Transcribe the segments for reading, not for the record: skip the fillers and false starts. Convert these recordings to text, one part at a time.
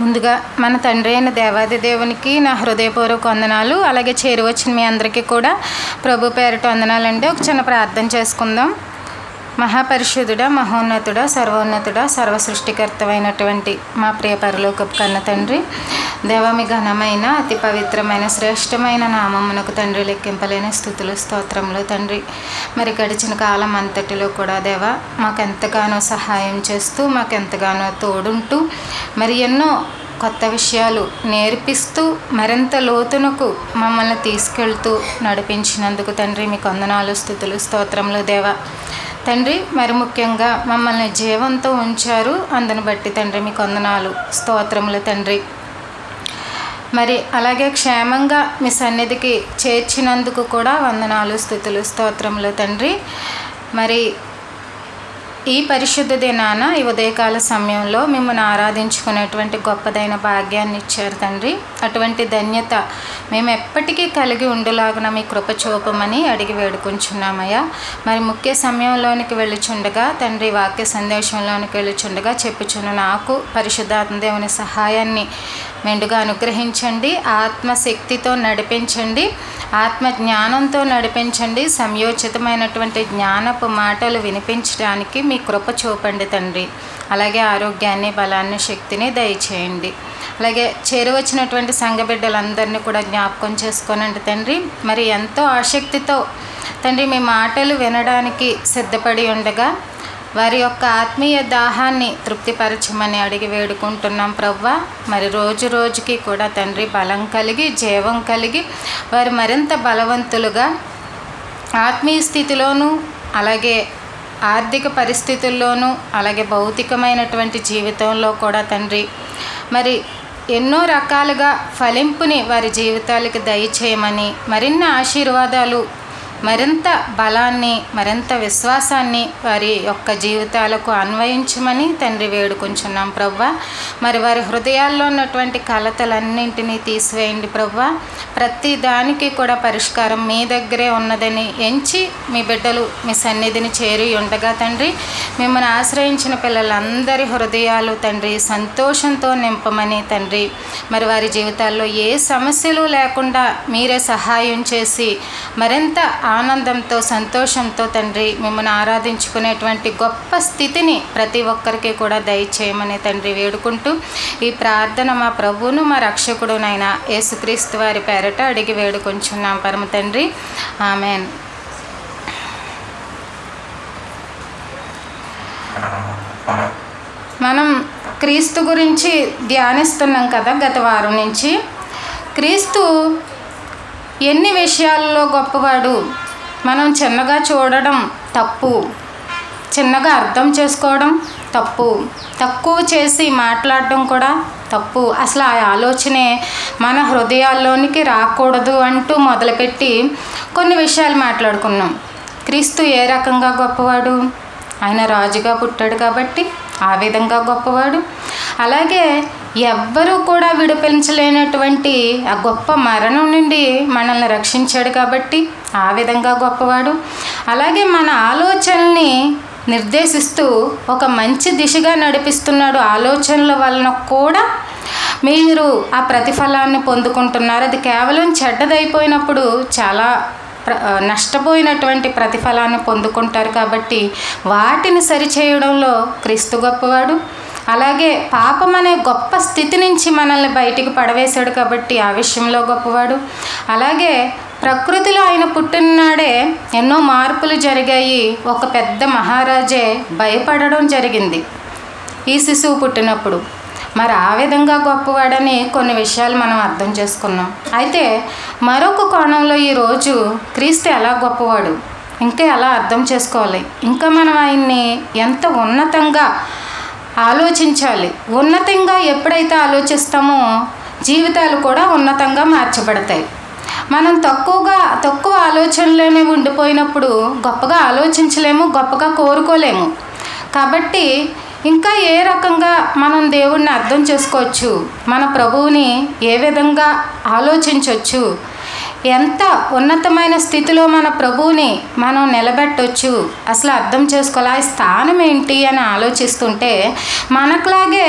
ముందుగా మన తండ్రి అయిన దేవాది దేవునికి నా హృదయపూర్వక వందనాలు. అలాగే చేరువచ్చిన మీ అందరికీ కూడా ప్రభు పేరిట వందనాలండి. ఒక చిన్న ప్రార్థన చేసుకుందాం. మహాపరిశుద్ధుడా, మహోన్నతుడా, సర్వోన్నతుడా, సర్వ సృష్టికర్తమైనటువంటి మా ప్రియ పరలోకపు కన్న తండ్రి, దేవా మీ ఘనమైన అతి పవిత్రమైన శ్రేష్టమైన నామమునకు తండ్రి లెక్కింపలేని స్థుతులు స్తోత్రములు తండ్రి. మరి గడిచిన కాలం అంతటిలో కూడా దేవా మాకెంతగానో సహాయం చేస్తూ మాకెంతగానో తోడుంటూ మరి ఎన్నో కొత్త విషయాలు నేర్పిస్తూ మరింత లోతునకు మమ్మల్ని తీసుకెళ్తూ నడిపించినందుకు తండ్రి మీకు వందనాలు, స్థుతులు స్తోత్రములు దేవా. తండ్రి మరి ముఖ్యంగా మమ్మల్ని జీవంతో ఉంచారు, అందును బట్టి తండ్రి మీకు వందనాలు స్తోత్రములు తండ్రి. మరి అలాగే క్షేమంగా మీ సన్నిధికి చేర్చినందుకు కూడా వందనాలు, స్థుతులు స్తోత్రములు తండ్రి. మరి ఈ పరిశుద్ధ దినాన ఈ ఉదయకాల సమయంలో మిమ్మల్ని ఆరాధించుకునేటువంటి గొప్పదైన భాగ్యాన్ని ఇచ్చారు తండ్రి. అటువంటి ధన్యత మేము ఎప్పటికీ కలిగి ఉండులాగున మీ కృప చూపమని అడిగి వేడుకుంటున్నామయ్యా. మరి ముఖ్య సమయంలోనికి వెళ్ళుచుండగా తండ్రి వాక్య సందేశంలోనికి వెళ్ళుచుండగా చెప్పుచున్న నాకు పరిశుద్ధాత్మ దేవుని సహాయాన్ని మెండుగా అనుగ్రహించండి, ఆత్మశక్తితో నడిపించండి, ఆత్మ జ్ఞానంతో నడిపించండి, సంయోచితమైనటువంటి జ్ఞానపు మాటలు వినిపించడానికి మీ కృప చూపండి తండ్రి. అలాగే ఆరోగ్యాన్ని, బలాన్ని, శక్తిని దయచేయండి. అలాగే చేరువచ్చినటువంటి సంఘ బిడ్డలందరినీ కూడా జ్ఞాపకం చేసుకోనండి తండ్రి. మరి ఎంతో ఆసక్తితో తండ్రి మీ మాటలు వినడానికి సిద్ధపడి ఉండగా వారి యొక్క ఆత్మీయ దాహాన్ని తృప్తిపరచమని అడిగి వేడుకుంటున్నాం ప్రవ్వా. మరి రోజు రోజుకి కూడా తండ్రి బలం కలిగి, జీవం కలిగి వారు మరింత బలవంతులుగా ఆత్మీయ స్థితిలోనూ, అలాగే ఆర్థిక పరిస్థితుల్లోనూ, అలాగే భౌతికమైనటువంటి జీవితంలో కూడా తండ్రి మరి ఎన్నో రకాలుగా ఫలింపుని వారి జీవితాలకు దయచేయమని, మరిన్ని ఆశీర్వాదాలు, మరింత బలాన్ని, మరింత విశ్వాసాన్ని వారి యొక్క జీవితాలకు అన్వయించమని తండ్రి వేడుకుంటున్నాం ప్రవ్వా. మరి వారి హృదయాల్లో ఉన్నటువంటి కలతలన్నింటినీ తీసివేయండి ప్రవ్వా. ప్రతి దానికి కూడా పరిష్కారం మీ దగ్గరే ఉన్నదని ఎంచి మీ బిడ్డలు మీ సన్నిధిని చేరి ఉండగా తండ్రి మిమ్మల్ని ఆశ్రయించిన పిల్లలందరి హృదయాలు తండ్రి సంతోషంతో నింపమని తండ్రి. మరి వారి జీవితాల్లో ఏ సమస్యలు లేకుండా మీరే సహాయం చేసి మరింత ఆనందంతో, సంతోషంతో తండ్రి మిమ్మల్ని ఆరాధించుకునేటువంటి గొప్ప స్థితిని ప్రతి ఒక్కరికి కూడా దయచేయమని తండ్రి వేడుకుంటూ ఈ ప్రార్థన మా ప్రభువును మా రక్షకుడునైన యేసుక్రీస్తు వారి పేరట అడిగి వేడుకొంచున్నాం పరమ తండ్రి, ఆమెన్. మనం క్రీస్తు గురించి ధ్యానిస్తున్నాం కదా గత వారం నుంచి. క్రీస్తు ఎన్ని విషయాల్లో గొప్పవాడు మనం చిన్నగా చూడడం తప్పు, చిన్నగా అర్థం చేసుకోవడం తప్పు, తక్కువ చేసి మాట్లాడడం కూడా తప్పు. అసలు ఆ ఆలోచనే మన హృదయాల్లోనికి రాకూడదు అంటూ మొదలుపెట్టి కొన్ని విషయాలు మాట్లాడుకున్నాం. క్రీస్తు ఏ రకంగా గొప్పవాడు? ఆయన రాజుగా పుట్టాడు కాబట్టి ఆ విధంగా గొప్పవాడు. అలాగే ఎవ్వరూ కూడా విడిపించలేనటువంటి ఆ గొప్ప మరణం నుండి మనల్ని రక్షించాడు కాబట్టి ఆ విధంగా గొప్పవాడు. అలాగే మన ఆలోచనల్ని నిర్దేశిస్తూ ఒక మంచి దిశగా నడిపిస్తున్నాడు. ఆలోచనల వలన కూడా మీరు ఆ ప్రతిఫలాన్ని పొందుకుంటున్నారు. అది కేవలం చెడ్డదైపోయినప్పుడు చాలా నష్టపోయినటువంటి ప్రతిఫలాన్ని పొందుకుంటారు కాబట్టి వాటిని సరిచేయడంలో క్రీస్తు గొప్పవాడు. అలాగే పాపం అనే గొప్ప స్థితి నుంచి మనల్ని బయటికి పడవేశాడు కాబట్టి ఆ విషయంలో గొప్పవాడు. అలాగే ప్రకృతిలో ఆయన పుట్టిననాడే ఎన్నో మార్పులు జరిగాయి. ఒక పెద్ద మహారాజే భయపడడం జరిగింది ఈ శిశువు పుట్టినప్పుడు. మరి ఆ విధంగా గొప్పవాడని కొన్ని విషయాలు మనం అర్థం చేసుకున్నాం. అయితే మరొక కోణంలో ఈరోజు క్రీస్తు ఎలా గొప్పవాడు ఇంకా ఎలా అర్థం చేసుకోవాలి, ఇంకా మనం ఆయన్ని ఎంత ఉన్నతంగా ఆలోచించాలి. ఉన్నతంగా ఎప్పుడైతే ఆలోచిస్తామో జీవితాలు కూడా ఉన్నతంగా మార్చబడతాయి. మనం తక్కువ ఆలోచనలోనే ఉండిపోయినప్పుడు గొప్పగా ఆలోచించలేము, గొప్పగా కోరుకోలేము. కాబట్టి ఇంకా ఏ రకంగా మనం దేవుణ్ణి అర్థం చేసుకోవచ్చు, మన ప్రభువుని ఏ విధంగా ఆలోచించవచ్చు, ఎంత ఉన్నతమైన స్థితిలో మన ప్రభువుని మనం నిలబెట్టవచ్చు, అసలు అర్థం చేసుకోవాలి. ఆ స్థానం ఏంటి అని ఆలోచిస్తుంటే మనకులాగే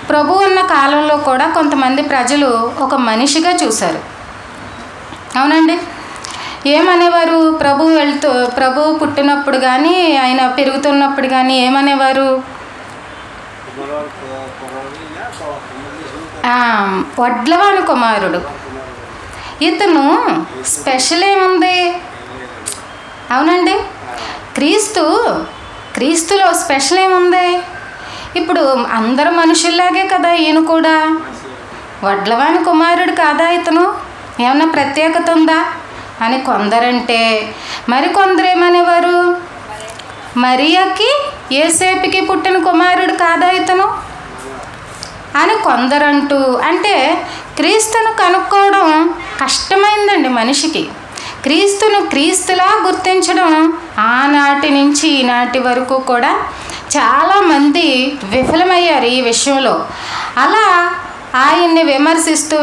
ప్రభు ఉన్న కాలంలో కూడా కొంతమంది ప్రజలు ఒక మనిషిగా చూశారు. అవునండి. ఏమనేవారు? ప్రభు పుట్టినప్పుడు కానీ ఆయన పెరుగుతున్నప్పుడు కానీ ఏమనేవారు? వడ్లవాని కుమారుడు. ఇతను స్పెషల్ ఏముంది? అవునండి. క్రీస్తులో స్పెషల్ ఏముంది? ఇప్పుడు అందరు మనుషుల్లాగే కదా ఈయన కూడా. వడ్లవాని కుమారుడు కాదా ఇతను? ఏమన్నా ప్రత్యేకత ఉందా అని కొందరంటే, మరికొందరు ఏమనేవారు? మరియకి యేసేపుకి పుట్టిన కుమారుడు కాదా ఇతను అని కొందరంటూ, అంటే క్రీస్తును కనుక్కోవడం కష్టమైందండి మనిషికి. క్రీస్తును క్రీస్తులా గుర్తించడం ఆనాటి నుంచి ఈనాటి వరకు కూడా చాలామంది విఫలమయ్యారు ఈ విషయంలో. అలా ఆయన్ని విమర్శిస్తూ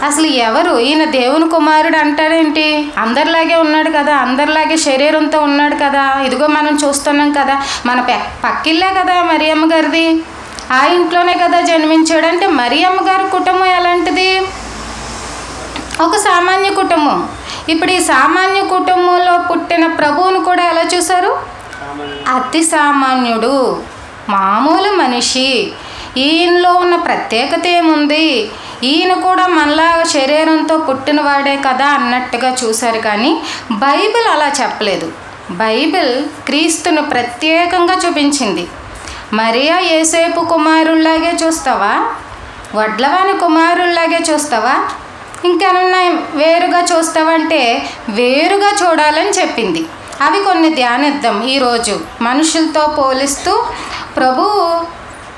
అసలు ఎవరు ఈయన దేవుని కుమారుడు అంటాడేంటి? అందరిలాగే ఉన్నాడు కదా, అందరిలాగే శరీరంతో ఉన్నాడు కదా, ఇదిగో మనం చూస్తున్నాం కదా, మన పక్కిల్లే కదా మరియమ్మ గారిది, ఆ ఇంట్లోనే కదా జన్మించాడు. అంటే మరియమ్మ గారి కుటుంబం ఎలాంటిది? ఒక సామాన్య కుటుంబం. ఇప్పుడు ఈ సామాన్య కుటుంబంలో పుట్టిన ప్రభువును కూడా ఎలా చూశారు? అతి సామాన్యుడు, మామూలు మనిషి. ఈయనలో ఉన్న ప్రత్యేకత ఏముంది? ఈయన కూడా మనలా శరీరంతో పుట్టినవాడే కదా అన్నట్టుగా చూశారు. కానీ బైబిల్ అలా చెప్పలేదు. బైబిల్ క్రీస్తును ప్రత్యేకంగా చూపించింది. మరియా యేసేపు కుమారుల్లాగే చూస్తావా? వడ్లవాని కుమారుల్లాగే చూస్తావా? ఇంకేమన్నా వేరుగా చూస్తావంటే వేరుగా చూడాలని చెప్పింది. అవి కొన్ని ధ్యానిద్దాం ఈరోజు. మనుషులతో పోలిస్తూ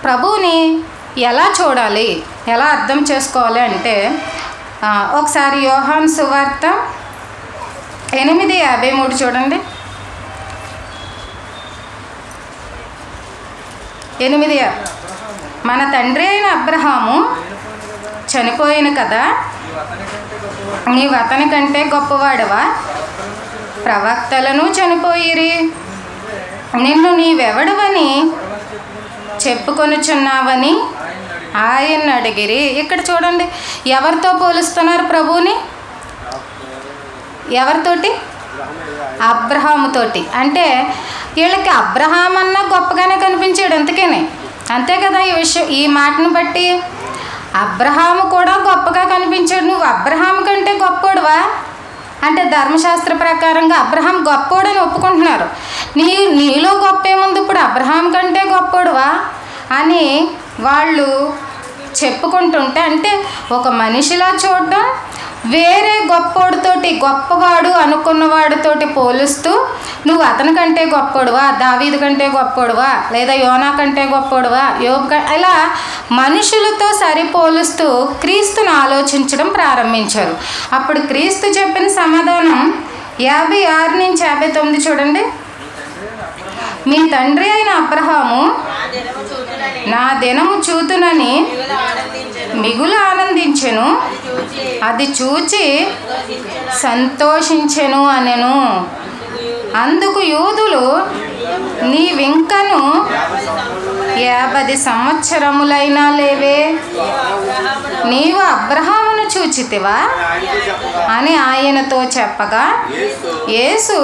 ప్రభువుని ఎలా చూడాలి, ఎలా అర్థం చేసుకోవాలి అంటే, ఒకసారి యోహాను సువార్త 8:53 చూడండి. 8 మన తండ్రి అయిన అబ్రహాము చనిపోయిన కదా, నీవు అతని కంటే గొప్పవాడవా? ప్రవక్తలను చనిపోయిరి, నిన్ను నీవెవడవని చెప్పుకొనుచున్నావని ఆయన అడిగిరి. ఇక్కడ చూడండి, ఎవరితో పోలుస్తున్నారు ప్రభువుని? ఎవరితోటి? అబ్రహాముతోటి. అంటే వీళ్ళకి అబ్రహాం అన్న గొప్పగానే కనిపించాడు ఎందుకని, అంతే కదా. ఈ మాటను బట్టి అబ్రహాము కూడా గొప్పగా కనిపించాడు. నువ్వు అబ్రహాం కంటే గొప్పోడువా అంటే ధర్మశాస్త్ర ప్రకారంగా అబ్రహాం గొప్పోడని ఒప్పుకుంటున్నారు. నీలో గొప్ప ఏముంది ఇప్పుడు? అబ్రహాం కంటే గొప్పోడువా అని వాళ్ళు చెప్పుకుంటుంటే, అంటే ఒక మనిషిలా చూడడం, వేరే గొప్పోడితోటి, గొప్పవాడు అనుకున్నవాడితోటి పోలుస్తూ నువ్వు అతని కంటే గొప్పోడువా, దావీదు కంటే గొప్పోడువా, లేదా యోనా కంటే గొప్పోడువా, యోబు ఇలా మనుషులతో సరిపోలుస్తూ క్రీస్తును ఆలోచించడం ప్రారంభించారు. అప్పుడు క్రీస్తు చెప్పిన సమాధానం 56-59 చూడండి. మీ తండ్రి అయిన అబ్రహాము నా దినము చూతునని మిగులు ఆనందించెను, అది చూచి సంతోషించెను అనెను. అందుకు యూదులు, నీవింకను 50 సంవత్సరములైనా లేవే, నీవు అబ్రహామును చూచితివా అని ఆయనతో చెప్పగా, యేసు,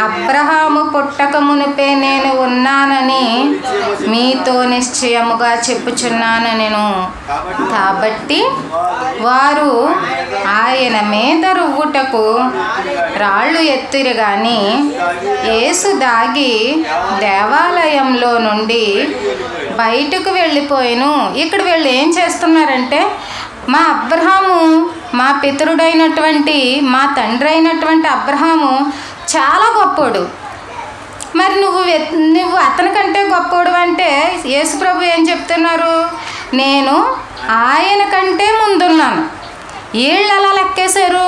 అబ్రహాము పుట్టక మునిపే నేను ఉన్నానని మీతో నిశ్చయముగా చెప్పుచున్నానెను. కాబట్టి వారు ఆయన మీద రువ్వుటకు రాళ్ళు ఎత్తిరి గాని యేసు దాగి దేవాలయంలో నుండి బయటకు వెళ్ళిపోయాను. ఇక్కడ వీళ్ళు ఏం చేస్తున్నారంటే, మా అబ్రహాము, మా పితరుడైనటువంటి, మా తండ్రి అయినటువంటి అబ్రహాము చాలా గొప్పోడు, మరి నువ్వు అతని కంటే గొప్పోడు అంటే యేసు ప్రభు ఏం చెప్తున్నారు? నేను ఆయన కంటే ముందున్నాను. వీళ్ళు అలా లెక్కేశారు.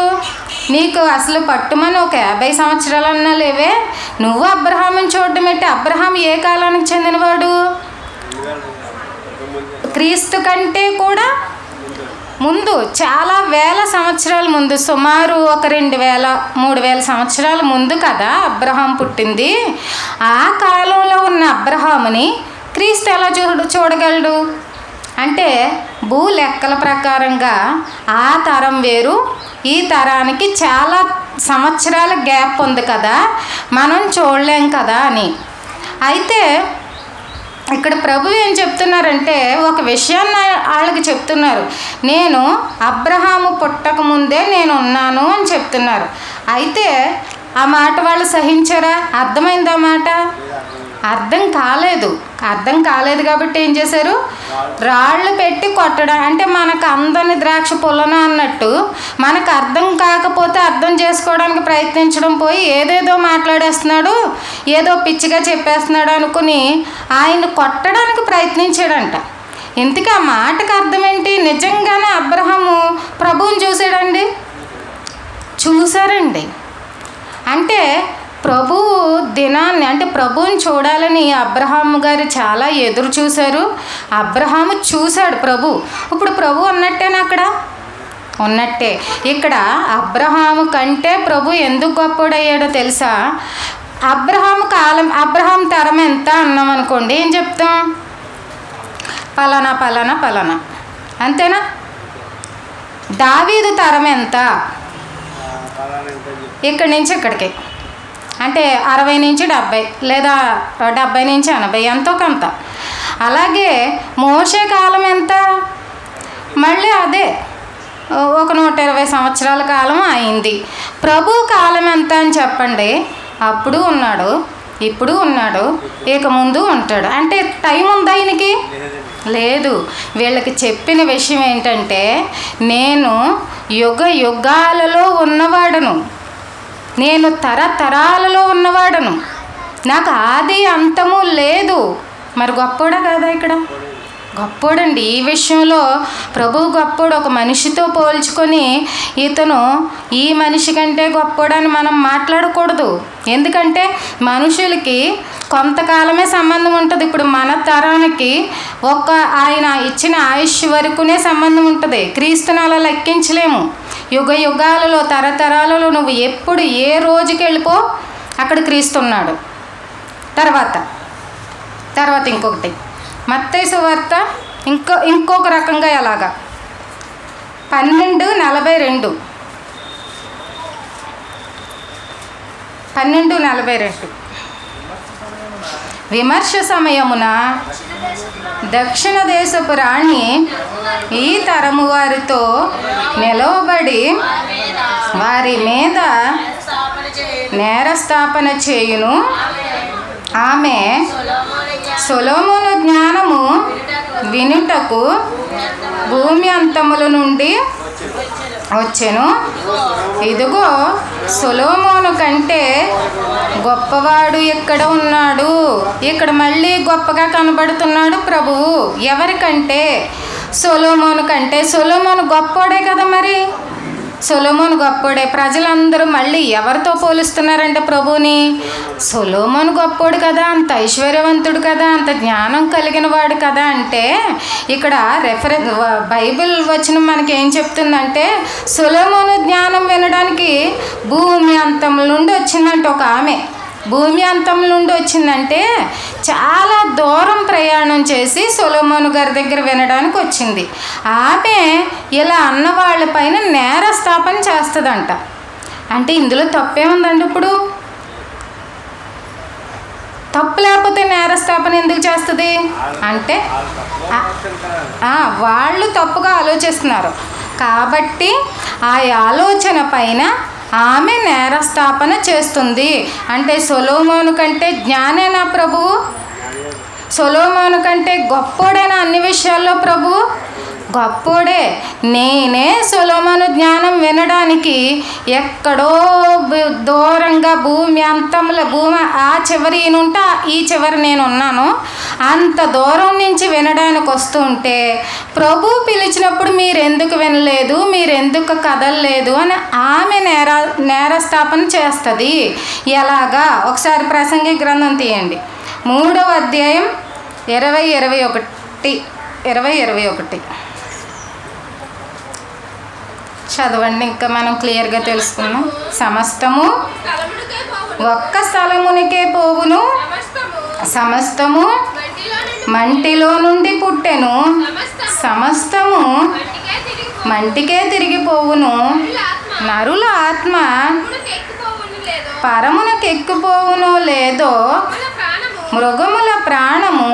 నీకు అసలు పట్టుమని ఒక 50 సంవత్సరాలన్నా లేవే, నువ్వు అబ్రహాముని చూడడం ఏంటి? అబ్రహాం ఏ కాలానికి చెందినవాడు? క్రీస్తు కంటే కూడా ముందు, చాలా వేల సంవత్సరాల ముందు, సుమారు ఒక 2000-3000 సంవత్సరాల ముందు కదా అబ్రహాం పుట్టింది. ఆ కాలంలో ఉన్న అబ్రహాముని క్రీస్తు ఎలా చూడగలడు అంటే భూ లెక్కల ప్రకారంగా ఆ తరం వేరు, ఈ తరానికి చాలా సంవత్సరాల గ్యాప్ ఉంది కదా, మనం చూడలేం కదా అని. అయితే ఇక్కడ ప్రభు ఏం చెప్తున్నారంటే ఒక విషయాన్ని వాళ్ళకి చెప్తున్నారు. నేను అబ్రహాము పుట్టక ముందే నేను ఉన్నాను అని చెప్తున్నారు. అయితే ఆ మాట వాళ్ళు సహించారా? అర్థమైందా మాట? అర్థం కాలేదు కాబట్టి ఏం చేశారు? రాళ్ళు పెట్టి కొట్టడం. అంటే మనకు అందని ద్రాక్ష పుల్లన అన్నట్టు మనకు అర్థం కాకపోతే అర్థం చేసుకోవడానికి ప్రయత్నించడం పోయి ఏదేదో మాట్లాడేస్తున్నాడు, ఏదో పిచ్చిగా చెప్పేస్తున్నాడు అనుకుని ఆయన కొట్టడానికి ప్రయత్నించాడంట. ఇంతకీ ఆ మాటకు అర్థం ఏంటి? నిజంగానే అబ్రహాము ప్రభువుని చూశారండి. అంటే ప్రభువు దినాన్ని, అంటే ప్రభువుని చూడాలని అబ్రహాము గారు చాలా ఎదురు చూశారు. అబ్రహాము చూశాడు ప్రభు. ఇప్పుడు ప్రభు ఉన్నట్టేనా? అక్కడ ఉన్నట్టే. ఇక్కడ అబ్రహాము కంటే ప్రభు ఎందుకు గొప్పోడయ్యాడో తెలుసా? అబ్రహాం తరం ఎంత అన్నాం అనుకోండి, ఏం చెప్తాం? పలానా పలానా పలానా, అంతేనా? దావీదు తరం ఎంత? ఇక్కడి నుంచి ఇక్కడికి, అంటే 60 నుంచి 70 లేదా 70 నుంచి 80, ఎంతో కొంత. అలాగే మోషే కాలం ఎంత? మళ్ళీ అదే ఒక 120 సంవత్సరాల కాలం అయింది. ప్రభు కాలం ఎంత అని చెప్పండి. అప్పుడు ఉన్నాడు, ఇప్పుడు ఉన్నాడు, ఇక ముందు ఉంటాడు. అంటే టైం ఉందా ఆయనకి? లేదు. వీళ్ళకి చెప్పిన విషయం ఏంటంటే, నేను యుగ యుగాలలో ఉన్నవాడను, నేను తరతరాలలో ఉన్నవాడను, నాకు ఆది అంతము లేదు. మరి గొప్పోడా కాదా? ఇక్కడ గొప్పోడండి. ఈ విషయంలో ప్రభువు గొప్పోడు. ఒక మనిషితో పోల్చుకొని ఇతను ఈ మనిషి కంటే గొప్పోడని మనం మాట్లాడకూడదు. ఎందుకంటే మనుషులకి కొంతకాలమే సంబంధం ఉంటుంది. ఇప్పుడు మన తరానికి ఆయన ఇచ్చిన ఆయుష్ వరకునే సంబంధం ఉంటుంది. క్రీస్తుని అలా లెక్కించలేము. యుగ యుగాలలో తరతరాలలో నువ్వు ఎప్పుడు ఏ రోజుకి వెళ్ళిపో, అక్కడ క్రీస్తున్నాడు. తర్వాత ఇంకొకటి మత్తయి సువార్త ఇంకొక రకంగా ఎలాగా 12:42 విమర్శ సమయమున దక్షిణ దేశపు రాణి ఈ తరము వారితో నిలవబడి వారి మీద నేరస్థాపన చేయును. ఆమె సొలొమోను జ్ఞానము వినుటకు భూమి అంతముల నుండి వచ్చెను. ఇదిగో సొలొమోను కంటే గొప్పవాడు ఇక్కడ ఉన్నాడు. ఇక్కడ మళ్ళీ గొప్పగా కనబడుతున్నాడు ప్రభువు. ఎవరికంటే? సొలొమోను కంటే. సొలొమోను గొప్పోడే కదా. మరి సొలొమోను గొప్పోడే. ప్రజలందరూ మళ్ళీ ఎవరితో పోలుస్తున్నారంటే ప్రభువుని? సొలొమోను గొప్పోడు కదా, అంత ఐశ్వర్యవంతుడు కదా, అంత జ్ఞానం కలిగిన వాడు కదా. అంటే ఇక్కడ బైబిల్ వచనం మనకి ఏం చెప్తుందంటే, సొలొమోను జ్ఞానం వినడానికి భూమి అంతముల నుండి వచ్చిందంటే ఒక ఆమె. భూమి అంతం నుండి వచ్చిందంటే చాలా దూరం ప్రయాణం చేసి సొలొమోను గారి దగ్గర వినడానికి వచ్చింది. ఆమె ఇలా అన్న వాళ్ళపైన నేరస్థాపన చేస్తుందంట. అంటే ఇందులో తప్పేముందండి? ఇప్పుడు తప్పు లేకపోతే నేరస్థాపన ఎందుకు చేస్తుంది అంటే వాళ్ళు తప్పుగా ఆలోచిస్తున్నారు కాబట్టి ఆ ఆలోచన పైన ఆమె నేరస్థాపన చేస్తుంది. అంటే సొలొమోను కంటే జ్ఞానేనా ప్రభువు? సొలొమోను కంటే గొప్పోడేనా అన్ని విషయాల్లో ప్రభువు? గొప్పోడే. నేనే సొలొమోను జ్ఞానం వినడానికి ఎక్కడో దూరంగా భూమి అంతంలో భూమి ఆ చివరి ఈయనుంటే ఈ చివరి నేను ఉన్నాను, అంత దూరం నుంచి వినడానికి వస్తుంటే ప్రభు పిలిచినప్పుడు మీరెందుకు వినలేదు, మీరెందుకు కదలలేదు అని ఆమె నేరస్థాపన చేస్తుంది. ఎలాగా? ఒకసారి ప్రసంగి గ్రంథం తీయండి, 3వ అధ్యాయం 20-21 చదవండి. ఇంకా మనం క్లియర్గా తెలుసుకున్నాం. సమస్తము ఒక్క స్థలమునికే పోవును, సమస్తము మంటిలో నుండి పుట్టెను, సమస్తము మంటికే తిరిగిపోవును. నరుల ఆత్మ పరమునకెక్కిపోవునో లేదో, మృగముల ప్రాణము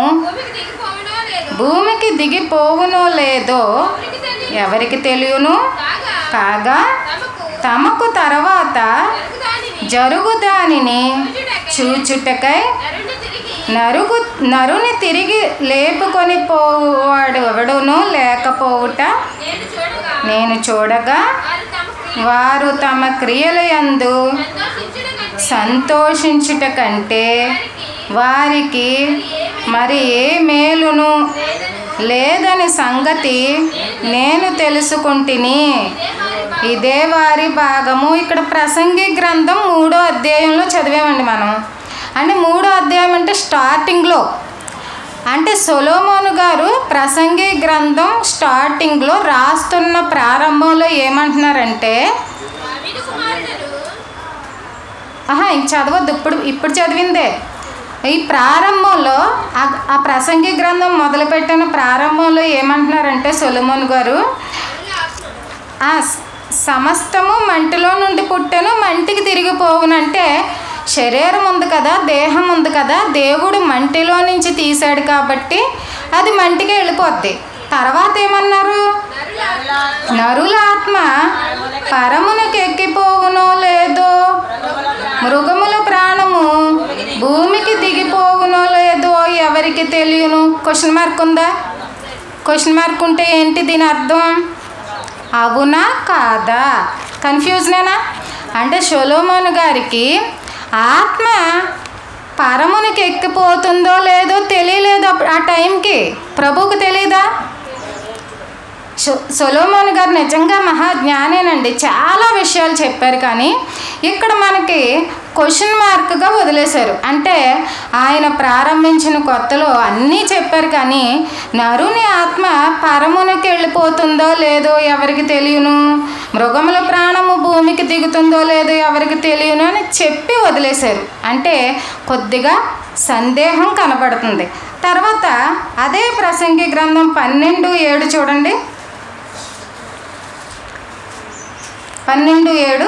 భూమికి దిగిపోవునో లేదో ఎవరికి తెలియను. కాగా తమకు తర్వాత జరుగు దానిని చూచుటకై నరుని తిరిగి లేపుకొని పోవాడు ఎవడునూ లేకపోవుట నేను చూడగా, వారు తమ క్రియల యందు సంతోషించుట కంటే వారికి మరి ఏ మేలును లేదని సంగతి నేను తెలుసుకుంటుని. ఇదే వారి భాగము. ఇక్కడ ప్రసంగి గ్రంథం 3వ అధ్యాయంలో చదివామండి మనం. అంటే 3వ అధ్యాయం అంటే స్టార్టింగ్లో, అంటే సొలొమోను గారు ప్రసంగి గ్రంథం స్టార్టింగ్లో రాస్తున్న ప్రారంభంలో ఏమంటున్నారంటే, ఇంక చదవద్దు, ఇప్పుడు చదివిందే. ఈ ప్రారంభంలో ఆ ప్రసంగి గ్రంథం మొదలుపెట్టిన ప్రారంభంలో ఏమంటున్నారంటే సొలొమోను గారు, సమస్తము మంటిలో నుండి పుట్టెను, మంటికి తిరిగిపోవునంటే శరీరం ఉంది కదా, దేహం ఉంది కదా, దేవుడు మంటిలో నుంచి తీశాడు కాబట్టి అది మంటికి వెళ్ళిపోద్ది. తర్వాత ఏమన్నారు, నరుల ఆత్మ పరమునకు ఎక్కిపోవునో లేదో, మృగముల ప్రాణము భూమికి దిగిపోవునో లేదో ఎవరికి తెలియను. క్వశ్చన్ మార్క్ ఉందా? క్వశ్చన్ మార్క్ ఉంటే ఏంటి దీని అర్థం? అవునా కాదా? కన్ఫ్యూజనేనా? అంటే సొలొమోను గారికి ఆత్మ పరమునికి ఎక్కిపోతుందో లేదో తెలియలేదు ఆ టైంకి. ప్రభువుకు తెలియదా? సొలొమోను గారు నిజంగా మహాజ్ఞానేనండి, చాలా విషయాలు చెప్పారు. కానీ ఇక్కడ మనకి క్వశ్చన్ మార్క్గా వదిలేశారు. అంటే ఆయన ప్రారంభించిన కొత్తలో అన్నీ చెప్పారు, కానీ నరుని ఆత్మ పరమునికి వెళ్ళిపోతుందో లేదో ఎవరికి తెలియను, మృగముల ప్రాణము భూమికి దిగుతుందో లేదో ఎవరికి తెలియను అని చెప్పి వదిలేశారు. అంటే కొద్దిగా సందేహం కనబడుతుంది. తర్వాత అదే ప్రసంగి గ్రంథం 12:7 చూడండి. 12:7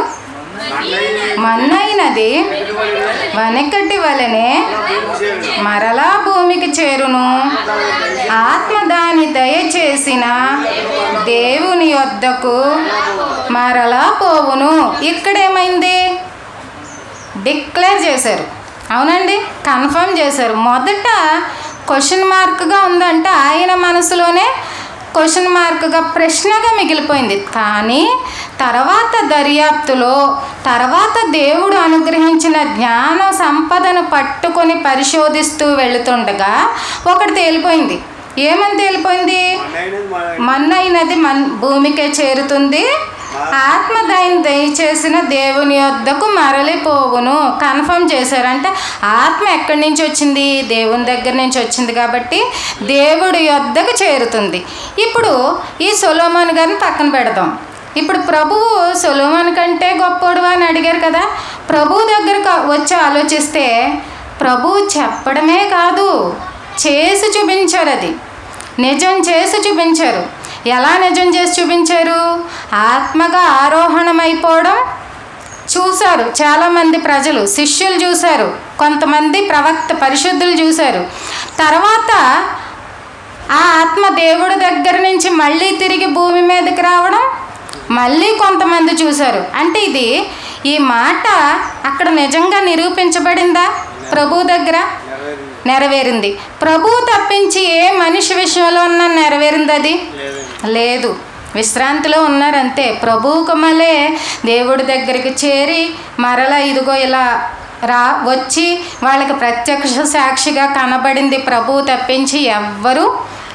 మన్నైనది వెనకటి వలనే మరలా భూమికి చేరును, ఆత్మ దాని దయచేసిన దేవుని యొద్దకు మరలా పోవును. ఇక్కడేమైంది? డిక్లేర్ చేశారు. అవునండి, కన్ఫర్మ్ చేశారు. మొదట క్వశ్చన్ మార్క్గా ఉందంటే ఆయన మనసులోనే క్వశ్చన్ మార్క్గా ప్రశ్నగా మిగిలిపోయింది. కానీ తర్వాత దర్యాప్తులో తర్వాత దేవుడు అనుగ్రహించిన జ్ఞాన సంపదను పట్టుకొని పరిశోధిస్తూ వెళుతుండగా ఒకటి తేలిపోయింది. ఏమని తేలిపోయింది? మన్నైనది భూమికే చేరుతుంది, ఆత్మ దయచేసిన దేవుని యొద్దకు మరలిపోవును. కన్ఫర్మ్ చేశారు. అంటే ఆత్మ ఎక్కడి నుంచి వచ్చింది? దేవుని దగ్గర నుంచి వచ్చింది కాబట్టి దేవుడి యొద్దకు చేరుతుంది. ఇప్పుడు ఈ సొలొమోను గారిని పక్కన పెడదాం. ఇప్పుడు ప్రభువు సొలొమోను కంటే గొప్పోడు అని అడిగారు కదా. ప్రభువు దగ్గరకు వచ్చి ఆలోచిస్తే ప్రభువు చెప్పడమే కాదు, చేసి చూపించారు. అది నిజం చేసి చూపించారు. ఎలా నిజం చేసి చూపించారు? ఆత్మగా ఆరోహణమైపోవడం చూశారు చాలామంది ప్రజలు, శిష్యులు చూశారు, కొంతమంది ప్రవక్త పరిశుద్ధులు చూశారు. తర్వాత ఆ ఆత్మ దేవుడి దగ్గర నుంచి మళ్ళీ తిరిగి భూమి మీదకి రావడం మళ్ళీ కొంతమంది చూశారు. అంటే ఈ మాట అక్కడ నిజంగా నిరూపించబడిందా? ప్రభువు దగ్గర నెరవేరింది. ప్రభువు తప్పించి ఏ మనిషి విషయంలో ఉన్నా నెరవేరింది? అది లేదు. విశ్రాంతిలో ఉన్నారంతే. ప్రభువుకు మళ్ళీ దేవుడి దగ్గరికి చేరి మరలా ఇదిగో ఇలా వచ్చి వాళ్ళకి ప్రత్యక్ష సాక్షిగా కనబడింది ప్రభువు తప్పించి ఎవ్వరూ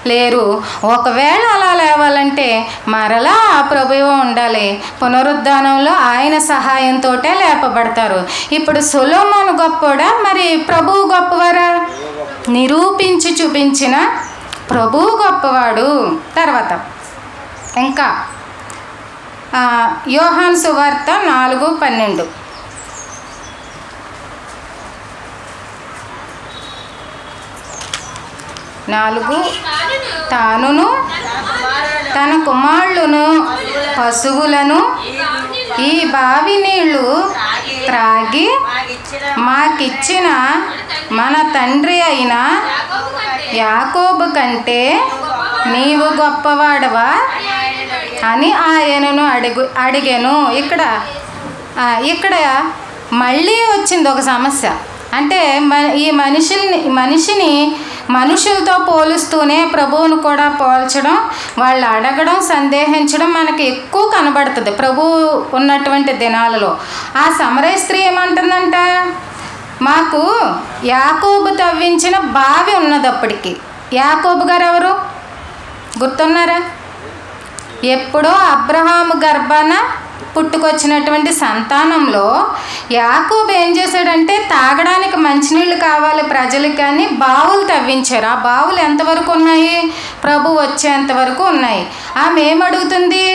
లేరు. ఒకవేళ అలా లేవాలంటే మరలా ఆ ప్రభువు ఉండాలి. పునరుద్ధానంలో ఆయన సహాయంతో లేపబడతారు. ఇప్పుడు సొలొమోను గొప్పోడా మరి ప్రభువు గొప్పవారా? నిరూపించి చూపించిన ప్రభువు గొప్పవాడు. తర్వాత ఇంకా యోహాను సువార్త 4:12 యోహాను 4 తానును తన కుమారులను పశువులను ఈ బావి నీళ్లు త్రాగి మాకిచ్చిన మన తండ్రి అయిన యాకోబు కంటే నీవు గొప్పవాడవా అని ఆయనను అడిగాను. ఇక్కడ మళ్ళీ వచ్చింది ఒక సమస్య. అంటే ఈ మనిషిని మనుషులతో పోలుస్తూనే ప్రభువును కూడా పోల్చడం, వాళ్ళు అడగడం, సందేహించడం మనకి ఎక్కువ కనబడుతుంది ప్రభువు ఉన్నటువంటి దినాలలో. ఆ సమరయ స్త్రీ ఏమంటుందంట, మాకు యాకోబు తవ్వించిన బావి ఉన్నది. అప్పటికి యాకోబు గారు ఎవరు గుర్తున్నారా? ఎప్పుడో అబ్రహాము గర్భాన పుట్టుకొచ్చినటువంటి సంతానంలో యాకోబు ఏం చేశాడంటే, తాగడానికి మంచినీళ్ళు కావాలి ప్రజలకు కానీ బావులు తవ్వించారు. ఆ బావులు ఎంతవరకు ఉన్నాయి? ప్రభు వచ్చేంతవరకు ఉన్నాయి. ఆమె ఏమడుగుతుంది,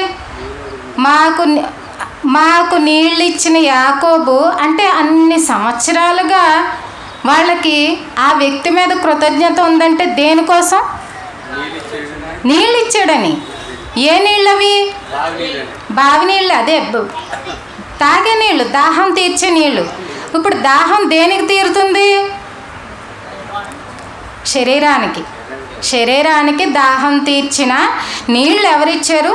మాకు నీళ్ళు ఇచ్చిన యాకోబు అంటే అన్ని సంవత్సరాలుగా వాళ్ళకి ఆ వ్యక్తి మీద కృతజ్ఞత ఉందంటే దేనికోసం? నీళ్ళు ఇచ్చాడని. ఏ నీళ్ళు అవి? బావి నీళ్ళు, అదే తాగే నీళ్ళు, దాహం తీర్చే నీళ్ళు. ఇప్పుడు దాహం దేనికి తీరుతుంది? శరీరానికి దాహం తీర్చిన నీళ్ళు ఎవరిచ్చారు?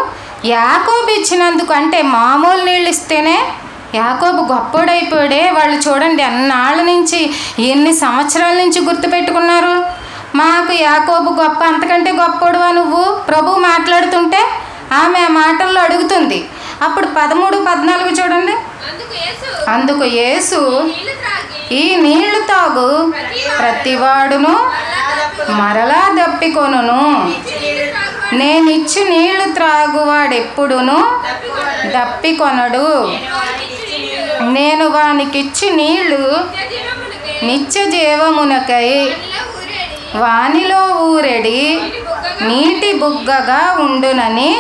యాకోబు ఇచ్చినందుకు. అంటే మామూలు నీళ్ళు ఇస్తేనే యాకోబు గొప్పోడైపోయాడే. వాళ్ళు చూడండి అన్నాళ్ళ నుంచి, ఎన్ని సంవత్సరాల నుంచి గుర్తుపెట్టుకున్నారు, మాకు యాకోబు గొప్ప, అంతకంటే గొప్పోడువా నువ్వు? ప్రభు మాట్లాడుతుంటే ఆమె ఆ మాటల్లో అడుగుతుంది. అప్పుడు 13-14 చూడండి. అందుకు యేసు, ఈ నీళ్లు తాగు ప్రతివాడును మరలా దప్పికొనును, నేనిచ్చి నీళ్లు త్రాగువాడెప్పుడును దప్పికొనడు, నేను వానికిచ్చి నీళ్లు నిత్య జీవమునకై వానిలో ఊరెడి నీటి బుగ్గగా ఉండునని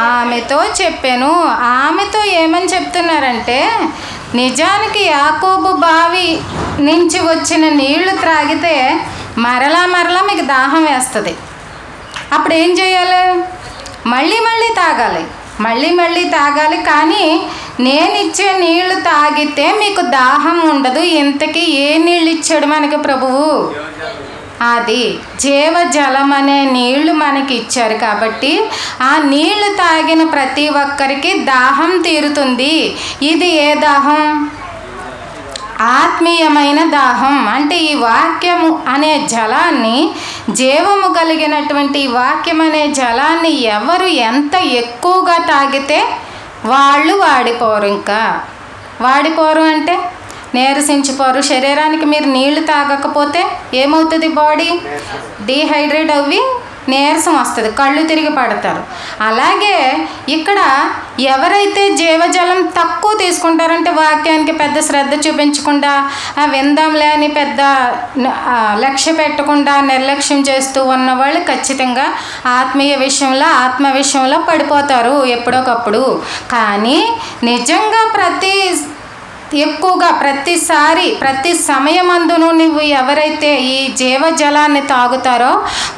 ఆమెతో చెప్పాను. ఆమెతో ఏమని చెప్తున్నారంటే, నిజానికి యాకోబు బావి నుంచి వచ్చిన నీళ్లు త్రాగితే మరలా మీకు దాహం వేస్తుంది. అప్పుడు ఏం చేయాలి? మళ్ళీ తాగాలి. కానీ నేనిచ్చే నీళ్లు తాగితే మీకు దాహం ఉండదు. ఇంతకీ ఏ నీళ్ళు ఇచ్చాడు మనకి ప్రభువు? అది జీవజలం అనే నీళ్లు మనకి ఇచ్చారు. కాబట్టి ఆ నీళ్లు తాగిన ప్రతి ఒక్కరికి దాహం తీరుతుంది. ఇది ఏ దాహం? ఆత్మీయమైన దాహం. అంటే ఈ వాక్యము అనే జలాన్ని, జీవము కలిగినటువంటి ఈ వాక్యం అనే జలాన్ని ఎవరు ఎంత ఎక్కువగా తాగితే వాళ్ళు వాడిపోరు అంటే నీరసించిపోరు. శరీరానికి మీరు నీళ్లు తాగకపోతే ఏమవుతుంది? బాడీ డీహైడ్రేట్ అవి నీరసం వస్తుంది, కళ్ళు తిరిగి పడతారు. అలాగే ఇక్కడ ఎవరైతే జీవజలం తక్కువ తీసుకుంటారంటే వాక్యానికి పెద్ద శ్రద్ధ చూపించకుండా, విందాంలే అని పెద్ద లక్ష్య పెట్టకుండా నిర్లక్ష్యం చేస్తూ ఉన్నవాళ్ళు ఖచ్చితంగా ఆత్మ విషయంలో పడిపోతారు ఎప్పుడోకప్పుడు. కానీ నిజంగా ఎక్కువగా ప్రతి సమయమందును నువ్వు ఎవరైతే ఈ జీవజలాన్ని తాగుతారో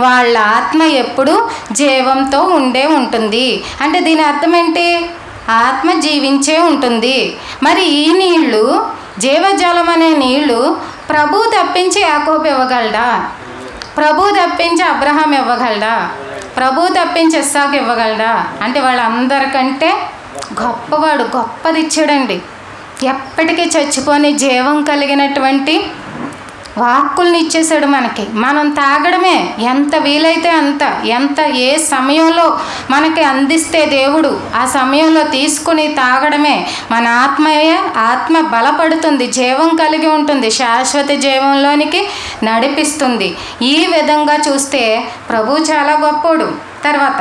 వాళ్ళ ఆత్మ ఎప్పుడు జీవంతో ఉంటుంది. అంటే దీని అర్థం ఏంటి? ఆత్మ జీవించే ఉంటుంది. మరి ఈ నీళ్లు, జీవజలం అనే నీళ్లు ప్రభు తప్పించి యాకోబు ఇవ్వగలడా? ప్రభు తప్పించి అబ్రహాం ఇవ్వగలడా? ప్రభు తప్పించి ఇస్సాకు ఇవ్వగలడా? అంటే వాళ్ళందరికంటే గొప్పది ఇచ్చాడండి. ఎప్పటికీ చచ్చిపోని జీవం కలిగినటువంటి వాక్కుల్ని ఇచ్చేసాడు మనకి. మనం తాగడమే, ఎంత వీలైతే అంత ఏ సమయంలో మనకి అందిస్తే దేవుడు ఆ సమయంలో తీసుకుని తాగడమే. మన ఆత్మ బలపడుతుంది, జీవం కలిగి ఉంటుంది, శాశ్వత జీవంలోనికి నడిపిస్తుంది. ఈ విధంగా చూస్తే ప్రభు చాలా గొప్పోడు. తర్వాత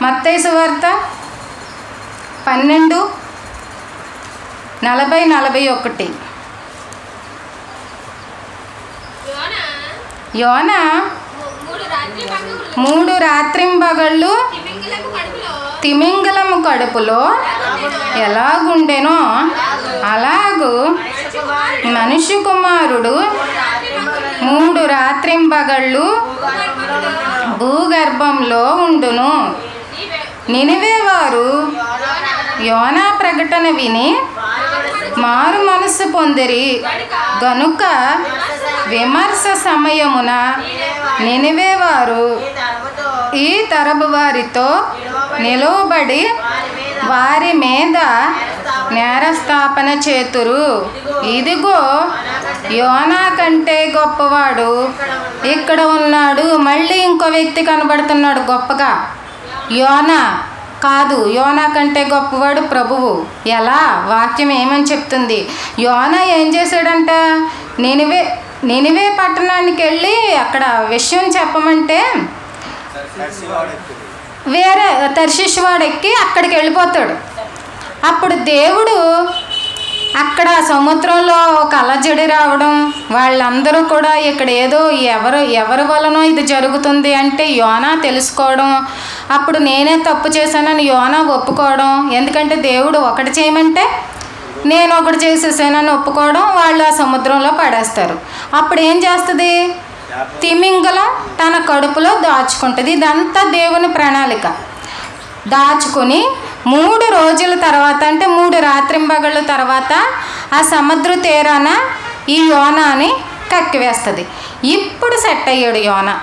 మత్తయి సువార్త 12:40-41. యోనా 3 రాత్రింబగళ్ళు తిమింగలము కడుపులో ఎలాగుండెనో అలాగూ మనిషి కుమారుడు 3 రాత్రింబగళ్ళు భూగర్భంలో ఉండును. నినివే వారు యోనా ప్రకటన విని మారు మనస్సు పొందిరి గనుక విమర్శ సమయమున నినివే వారు ఈ తరపు వారితో నిలువబడి వారి మీద నేరస్థాపన చేతురు. ఇదిగో యోనా కంటే గొప్పవాడు ఇక్కడ ఉన్నాడు. మళ్ళీ ఇంకో వ్యక్తి కనబడుతున్నాడు గొప్పగా. యోనా కాదు, యోనా కంటే గొప్పవాడు ప్రభువు. ఎలా? వాక్యం ఏమని చెప్తుంది? యోనా ఏం చేశాడంట? నినివే పట్టణానికి వెళ్ళి అక్కడ విషయం చెప్పమంటే వేరే తర్షీషు వాడు ఎక్కి అక్కడికి వెళ్ళిపోతాడు. అప్పుడు దేవుడు అక్కడ సముద్రంలో ఒక అలజడి రావడం, వాళ్ళందరూ కూడా ఇక్కడ ఏదో ఎవరి వలనో ఇది జరుగుతుంది అంటే యోనా తెలుసుకోవడం, అప్పుడు నేనే తప్పు చేశానని యోనా ఒప్పుకోవడం. ఎందుకంటే దేవుడు ఒకటి చేయమంటే నేను ఒకటి చేసేసానని ఒప్పుకోవడం, వాళ్ళు ఆ సముద్రంలో పడేస్తారు. అప్పుడు ఏం చేస్తుంది? తిమింగలం తన కడుపులో దాచుకుంటుంది. ఇదంతా దేవుని ప్రణాళిక. దాచుకొని 3 రోజుల తర్వాత అంటే 3 రాత్రింబగళ్ళ తర్వాత ఆ సముద్ర తీరాన ఈ యోనాని కక్కివేస్తుంది. ఇప్పుడు సెట్ అయ్యాడు యోనా.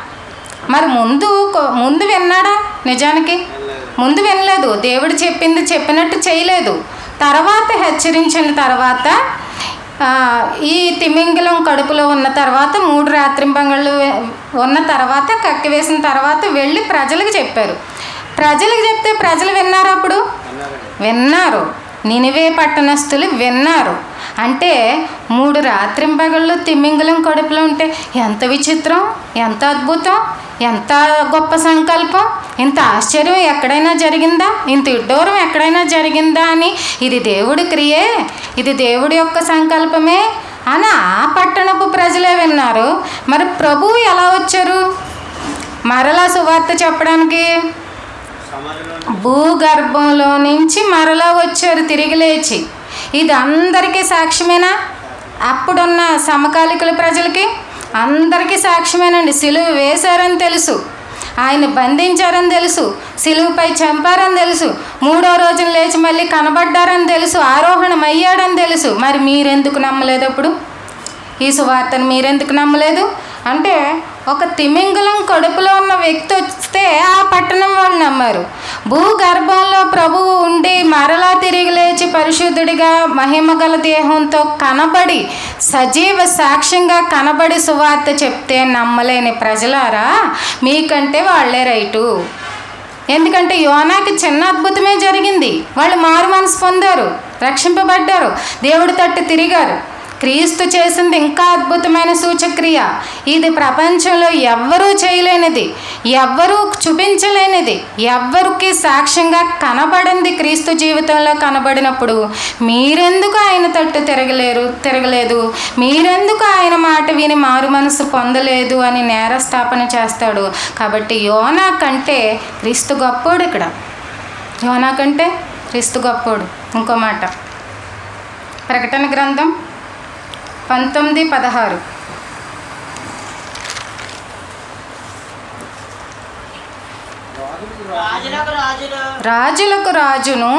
మరి ముందు విన్నాడా? నిజానికి ముందు వినలేదు. దేవుడు చెప్పింది చెప్పినట్టు చేయలేదు. తర్వాత హెచ్చరించిన తర్వాత ఈ తిమింగలం కడుపులో ఉన్న తర్వాత 3 రాత్రింబగళ్ళు ఉన్న తర్వాత కక్కివేసిన తర్వాత వెళ్ళి ప్రజలకు చెప్పారు. ప్రజలకు చెప్తే ప్రజలు విన్నారు. అప్పుడు విన్నారు. నినివే పట్టణస్థులు విన్నారు. అంటే 3 రాత్రింబగళ్ళు తిమింగలం కడుపులో ఉంటే ఎంత విచిత్రం, ఎంత అద్భుతం, ఎంత గొప్ప సంకల్పం, ఇంత ఆశ్చర్యం ఎక్కడైనా జరిగిందా, ఇంత విడ్డూరం ఎక్కడైనా జరిగిందా అని, ఇది దేవుడి క్రియే, ఇది దేవుడి యొక్క సంకల్పమే అని ఆ పట్టణపు ప్రజలే విన్నారు. మరి ప్రభువు ఎలా వచ్చారు మరలా సువార్త చెప్పడానికి? భూగర్భంలో నుంచి మరలా వచ్చారు తిరిగి లేచి. ఇది అందరికీ సాక్ష్యమేనా? అప్పుడున్న సమకాలికుల ప్రజలకి అందరికీ సాక్ష్యమేనండి. సిలువ వేశారని తెలుసు, ఆయన బంధించారని తెలుసు, సిలువపై చంపారని తెలుసు, 3వ రోజున లేచి మళ్ళీ కనబడ్డారని తెలుసు, ఆరోహణం అయ్యాడని తెలుసు. మరి మీరెందుకు నమ్మలేదు? అప్పుడు ఈ సువార్తను మీరెందుకు నమ్మలేదు? అంటే ఒక తిమింగలం కడుపులో ఉన్న వ్యక్తి వస్తే ఆ పట్టణం వాళ్ళు నమ్మారు. భూగర్భంలో ప్రభువు ఉండి మరలా తిరిగి లేచి పరిశుద్ధుడిగా మహిమగల దేహంతో కనబడి సజీవ సాక్ష్యంగా కనబడి సువార్త చెప్తే నమ్మలేని ప్రజలారా, మీకంటే వాళ్ళే రైటు. ఎందుకంటే యోనాకి చిన్న అద్భుతమే జరిగింది. వాళ్ళు మారు మనసు పొందారు, రక్షింపబడ్డారు, దేవుడి తట్టు తిరిగారు. క్రీస్తు చేసింది ఇంకా అద్భుతమైన సూచక్రియ. ఇది ప్రపంచంలో ఎవ్వరూ చేయలేనిది, ఎవ్వరూ చూపించలేనిది, ఎవ్వరికి సాక్ష్యంగా కనబడింది. క్రీస్తు జీవితంలో కనబడినప్పుడు మీరెందుకు ఆయన తట్టు తిరగలేదు, మీరెందుకు ఆయన మాట విని మారు మనసు పొందలేదు అని నేరస్థాపన చేస్తాడు. కాబట్టి యోనా కంటే క్రీస్తు గొప్పోడు. ఇక్కడ యోనా కంటే క్రీస్తు గొప్పోడు. ఇంకో మాట, ప్రకటన గ్రంథం 19:16. రాజులకు రాజును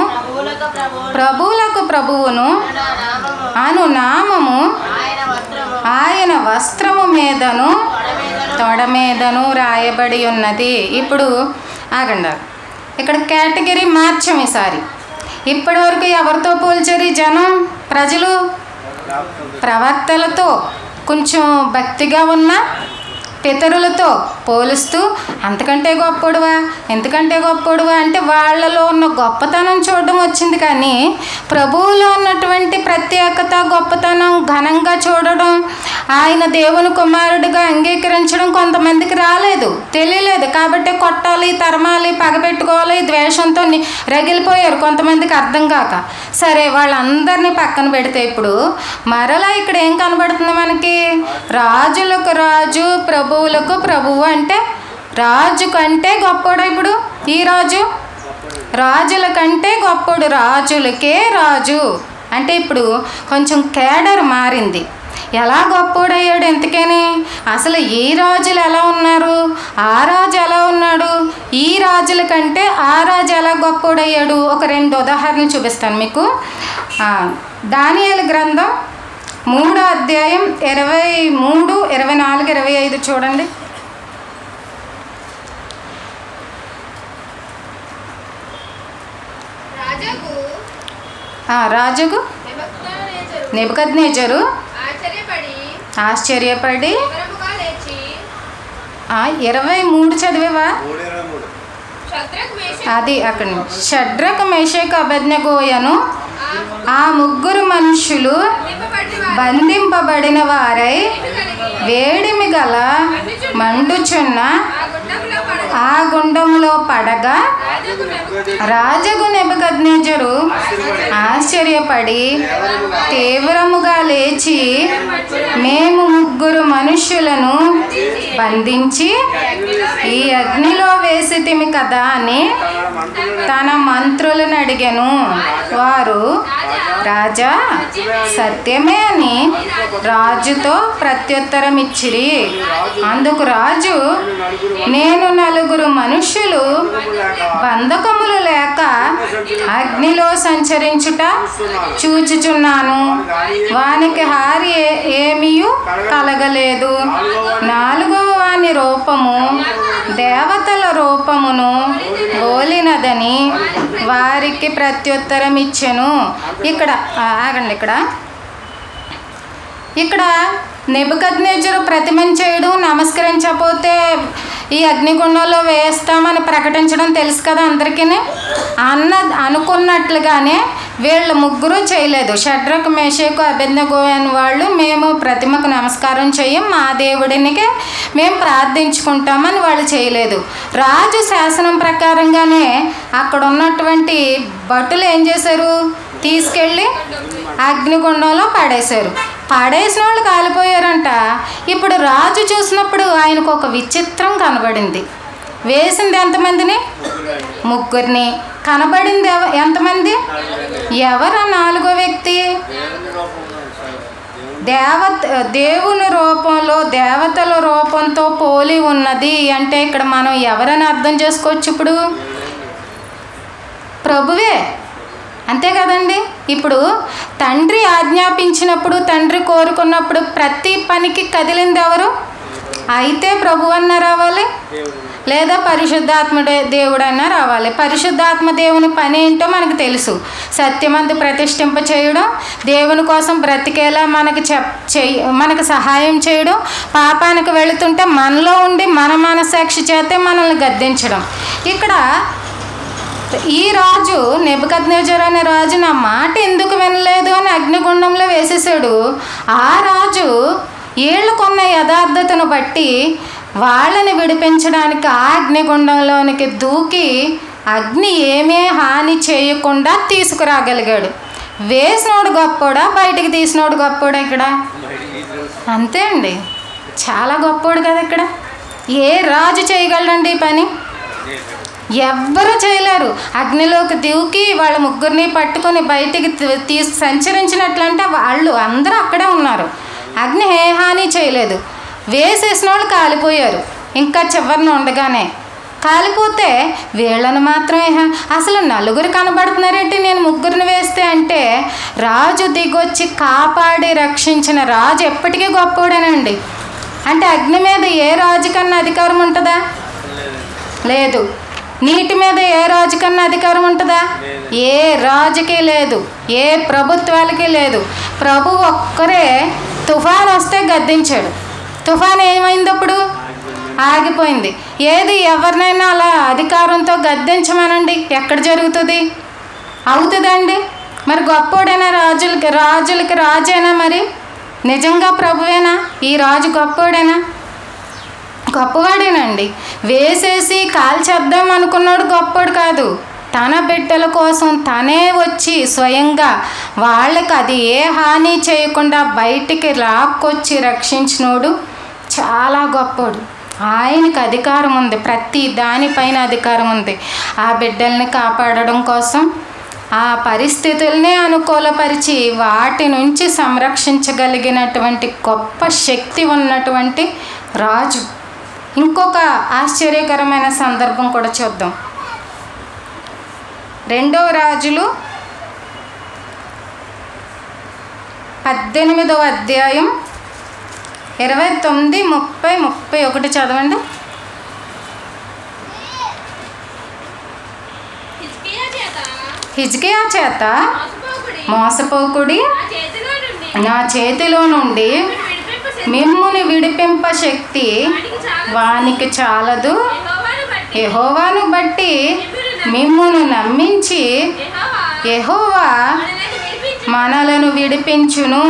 ప్రభువులకు ప్రభువును అను నామము ఆయన వస్త్రము మీదను తొడ మీదను రాయబడి ఉన్నది. ఇప్పుడు ఆగండి, ఇక్కడ కేటగిరీ మార్చం ఈసారి. ఇప్పటి వరకు ఎవరితో పోల్చారు ఈ జనం? ప్రజలు ప్రవక్తలతో, కొంచెం భక్తిగా ఉన్న పితరులతో పోలుస్తూ అంతకంటే గొప్పడువా, ఎంతకంటే గొప్పడువా అంటే వాళ్ళలో ఉన్న గొప్పతనం చూడడం వచ్చింది. కానీ ప్రభువులో ఉన్నటువంటి ప్రత్యేకత, గొప్పతనం ఘనంగా చూడడం, ఆయన దేవుని కుమారుడిగా అంగీకరించడం కొంతమందికి రాలేదు, తెలియలేదు. కాబట్టి కొట్టాలి, తరమాలి, పగపెట్టుకోవాలి, ద్వేషంతో రగిలిపోయారు కొంతమందికి అర్థం కాక. సరే, వాళ్ళందరినీ పక్కన పెడితే ఇప్పుడు మరలా ఇక్కడ ఏం కనబడుతుంది మనకి? రాజులకు రాజు, ప్రభువులకు ప్రభువు. అంటే రాజు కంటే గొప్పోడు. ఇప్పుడు ఈ రాజు రాజుల కంటే గొప్పోడు, రాజులకే రాజు. అంటే ఇప్పుడు కొంచెం కేడర్ మారింది. ఎలా గొప్పోడయ్యాడు ఎంతకని? అసలు ఈ రాజులు ఎలా ఉన్నారు, ఆ రాజు ఎలా ఉన్నాడు, ఈ రాజుల కంటే ఆ రాజు ఎలా గొప్పోడయ్యాడు? ఒక 2 ఉదాహరణలు చూపిస్తాను మీకు. దానియేలు గ్రంథం 3వ అధ్యాయం 23, 24, 25 చూడండి. రాజుకు నెబుకద్నెజరు ఆశ్చర్యపడి 23 చదివేవా? అది అక్కడ షడ్రక్ మేషక్ అబేద్నెగోయను ఆ 3 మనుష్యులు బంధింపబడిన వారై వేడిమి గల మండుచున్న ఆ గుండములో పడగా రాజగు నెబుకద్నెజరు ఆశ్చర్యపడి తీవ్రముగా లేచి, మేము 3 మనుష్యులను బంధించి ఈ అగ్నిలో వేసితిమి కదా అని తన మంత్రులను అడిగాను. వారు, రాజా సత్యమే అని రాజుతో ప్రత్యుత్తరం ఇచ్చిరి. అందుకు రాజు, నేను 4 మనుష్యులు బంధకములు లేక అగ్నిలో సంచరించుట చూచుచున్నాను. వానికి హారి ఏమీయు కలగలేదు. 4వ వాని రూపము దేవతల రూపమును పోలినదని వారికి ప్రత్యుత్తరం ఇచ్చెను. ఇక్కడ ఆగండి. ఇక్కడ నెబుకద్నెజరు ప్రతిమను చేయడం, నమస్కరించకపోతే ఈ అగ్నిగుండంలో వేస్తామని ప్రకటించడం తెలుసు కదా అందరికీ. అనుకున్నట్లుగానే వీళ్ళు 3 చేయలేదు. షడ్రక్ మేషకు అబేద్నెగో అని వాళ్ళు, మేము ప్రతిమకు నమస్కారం చేయం, మా దేవుడినికి మేము ప్రార్థించుకుంటామని వాళ్ళు చేయలేదు. రాజు శాసనం ప్రకారంగానే అక్కడ ఉన్నటువంటి భటులు ఏం చేశారు? తీసుకెళ్ళి అగ్నిగుండంలో పడేశారు. పడేసిన వాళ్ళు కాలిపోయారంట. ఇప్పుడు రాజు చూసినప్పుడు ఆయనకు ఒక విచిత్రం కనబడింది. వేసింది ఎంతమందిని? 3. కనబడింది ఎంతమంది? ఎవరు 4వ వ్యక్తి? దేవుని రూపంలో దేవతల రూపంతో పోలి ఉన్నది అంటే ఇక్కడ మనం ఎవరని అర్థం చేసుకోవచ్చు? ఇప్పుడు ప్రభువే, అంతే కదండి. ఇప్పుడు తండ్రి ఆజ్ఞాపించినప్పుడు, తండ్రి కోరుకున్నప్పుడు ప్రతి పనికి కదిలింది ఎవరు? అయితే ప్రభు అన్న రావాలి, లేదా పరిశుద్ధాత్మ దేవుడన్నా రావాలి. పరిశుద్ధాత్మ దేవుని పని ఏంటో మనకు తెలుసు. సత్యమందు ప్రతిష్ఠింప చేయడం, దేవుని కోసం బ్రతికేలా మనకు సహాయం చేయడం, పాపానికి వెళుతుంటే మనలో ఉండి మన మనసాక్షి చేతే మనల్ని గద్దించడం. ఇక్కడ ఈ రాజు నెబుకద్నెజరు అనే రాజు నా మాట ఎందుకు వినలేదు అని అగ్నిగుండంలో వేసేసాడు. ఆ రాజు వీళ్ళకున్న యథార్థతను బట్టి వాళ్ళని విడిపించడానికి ఆ అగ్నిగుండంలోనికి దూకి అగ్ని ఏమీ హాని చేయకుండా తీసుకురాగలిగాడు. వేసినోడు గొప్పోడా, బయటికి తీసినోడు గొప్పోడా? ఇక్కడ అంతే అండి, చాలా గొప్పోడు కదా. ఇక్కడ ఏ రాజు చేయగలడండి ఈ పని? ఎవ్వరూ చేయలేరు. అగ్నిలోకి దూకి వాళ్ళ 3 పట్టుకొని బయటికి సంచరించినట్లంటే వాళ్ళు అందరూ అక్కడే ఉన్నారు. అగ్ని ఏ హాని చేయలేదు. వేసేసిన వాళ్ళు కాలిపోయారు. ఇంకా చివరిన ఉండగానే కాలిపోతే వీళ్ళని మాత్రమే అసలు 4 కనబడుతున్నారేంటి? నేను 3 వేస్తే అంటే రాజు దిగొచ్చి కాపాడి రక్షించిన రాజు ఎప్పటికీ గొప్పోడేనండి. అంటే అగ్ని మీద ఏ రాజు కన్నా అధికారం ఉంటుందా? లేదు. నీటి మీద ఏ రాజు కన్నా అధికారం ఉంటుందా? ఏ రాజుకి లేదు, ఏ ప్రభుత్వాలకి లేదు. ప్రభు ఒక్కరే తుఫాన్ వస్తే గద్దించాడు. తుఫాన్ ఏమైంది? అప్పుడు ఆగిపోయింది. ఏది ఎవరినైనా అలా అధికారంతో గద్దించమనండి, ఎక్కడ జరుగుతుంది? అవుతుందండి. మరి గొప్పోడైనా రాజులకి రాజేనా? మరి నిజంగా ప్రభువేనా ఈ రాజు? గొప్పోడేనా? గొప్పవాడేనండి. వేసేసి కాల్చేద్దాం అనుకున్నాడు గొప్పోడు కాదు. తన బిడ్డల కోసం తనే వచ్చి స్వయంగా వాళ్ళకి అది ఏ హాని చేయకుండా బయటికి లాక్కొచ్చి రక్షించినోడు చాలా గొప్పోడు. ఆయనకి అధికారం ఉంది, ప్రతి దానిపైన అధికారం ఉంది. ఆ బిడ్డల్ని కాపాడడం కోసం ఆ పరిస్థితుల్ని అనుకూలపరిచి వాటి నుంచి సంరక్షించగలిగినటువంటి గొప్ప శక్తి ఉన్నటువంటి రాజు. ఇంకొక ఆశ్చర్యకరమైన సందర్భం కూడా చూద్దాం. 2వ రాజులు 18వ అధ్యాయం 29, 30, 31 చదవండి. హిజ్కియా చేత మోసపోకుడి, నా చేతిలో నుండి మిమ్ముని విడిపింప శక్తి వానికి చాలదు. యెహోవాను బట్టి మిమ్మును నమ్మించి యెహోవా మనలను విడిపించును.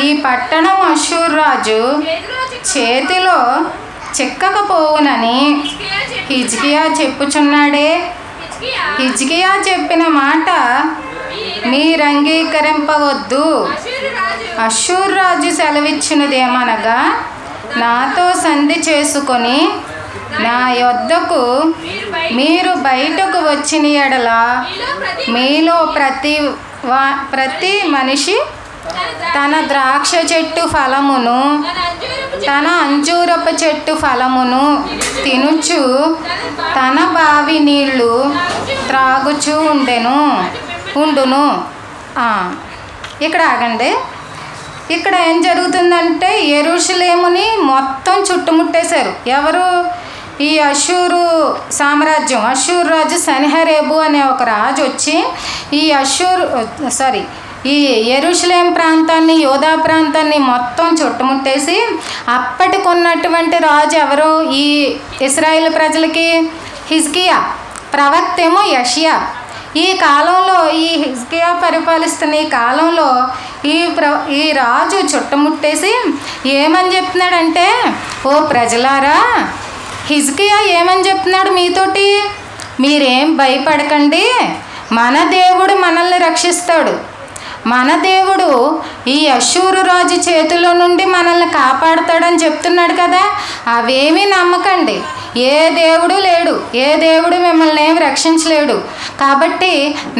ఈ పట్టణం అష్షూరు రాజు చేతిలో చిక్కకపోవునని హిజ్కియా చెప్పుచున్నాడే. హిజ్కియా చెప్పిన మాట మీరు అంగీకరింపవద్దు. అష్షూరు రాజు సెలవిచ్చినదేమనగా, నాతో సంధి చేసుకొని నా యొద్దకు మీరు బయటకు వచ్చిన ఎడల మీలో ప్రతి మనిషి తన ద్రాక్ష చెట్టు ఫలమును తన అంజూరపు చెట్టు ఫలమును తినుచు తన బావి నీళ్లు త్రాగుచూ ఉండును. ఇక్కడ ఆగండి. ఇక్కడ ఏం జరుగుతుందంటే యెరూషలేముని మొత్తం చుట్టుముట్టేశారు. ఎవరు? ఈ అష్షూరు సామ్రాజ్యం. అష్షూరు రాజు సన్హెరీబు అనే ఒక రాజు వచ్చి ఈ యెరూషలేం ప్రాంతాన్ని, యోధా ప్రాంతాన్ని మొత్తం చుట్టుముట్టేసి, అప్పటికున్నటువంటి రాజు ఎవరు ఈ ఇశ్రాయేలు ప్రజలకి? హిజ్కియా. ప్రవక్త ఏమో యెషయా. ఈ కాలంలో ఈ హిజ్కియా పరిపాలిస్తున్న ఈ కాలంలో ఈ రాజు చుట్టుముట్టేసి ఏమని చెప్తున్నాడంటే, ఓ ప్రజలారా, హిజ్కియా ఏమని చెప్తున్నాడు మీతోటి? మీరేం భయపడకండి, మన దేవుడు మనల్ని రక్షిస్తాడు. మన దేవుడు ఈ అష్షూరు రాజు చేతిలో నుండి మనల్ని కాపాడుతాడని చెప్తున్నాడు కదా. అవేమీ నమ్మకండి. ఏ దేవుడు లేడు, ఏ దేవుడు మిమ్మల్ని ఏమి రక్షించలేడు. కాబట్టి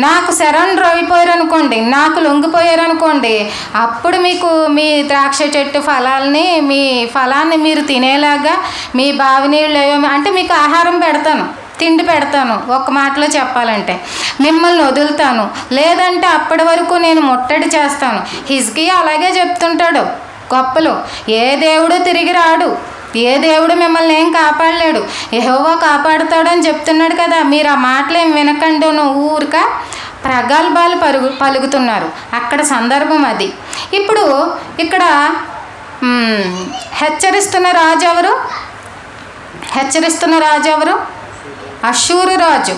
నాకు శరణ్ అయిపోయారనుకోండి, నాకు లొంగిపోయారనుకోండి, అప్పుడు మీకు మీ ద్రాక్ష చెట్టు మీ ఫలాన్ని మీరు తినేలాగా మీ బావి నీళ్ళు అంటే మీకు ఆహారం పెడతాను, తిండి పెడతాను. ఒక మాటలో చెప్పాలంటే మిమ్మల్ని వదులుతాను, లేదంటే అప్పటి వరకు నేను ముట్టడి చేస్తాను. హిజ్కియా అలాగే చెప్తుంటాడు గొప్పలు. ఏ దేవుడు తిరిగి రాడు, ఏ దేవుడు మిమ్మల్ని ఏం కాపాడలేడు, యెహోవా కాపాడుతాడు అని చెప్తున్నాడు కదా. మీరు ఆ మాటలు ఏం వినకండి, ఊరిక ప్రగల్భాలు పలుకుతున్నారు. అక్కడ సందర్భం అది. ఇప్పుడు ఇక్కడ హెచ్చరిస్తున్న రాజు ఎవరు? అష్షూరు రాజు.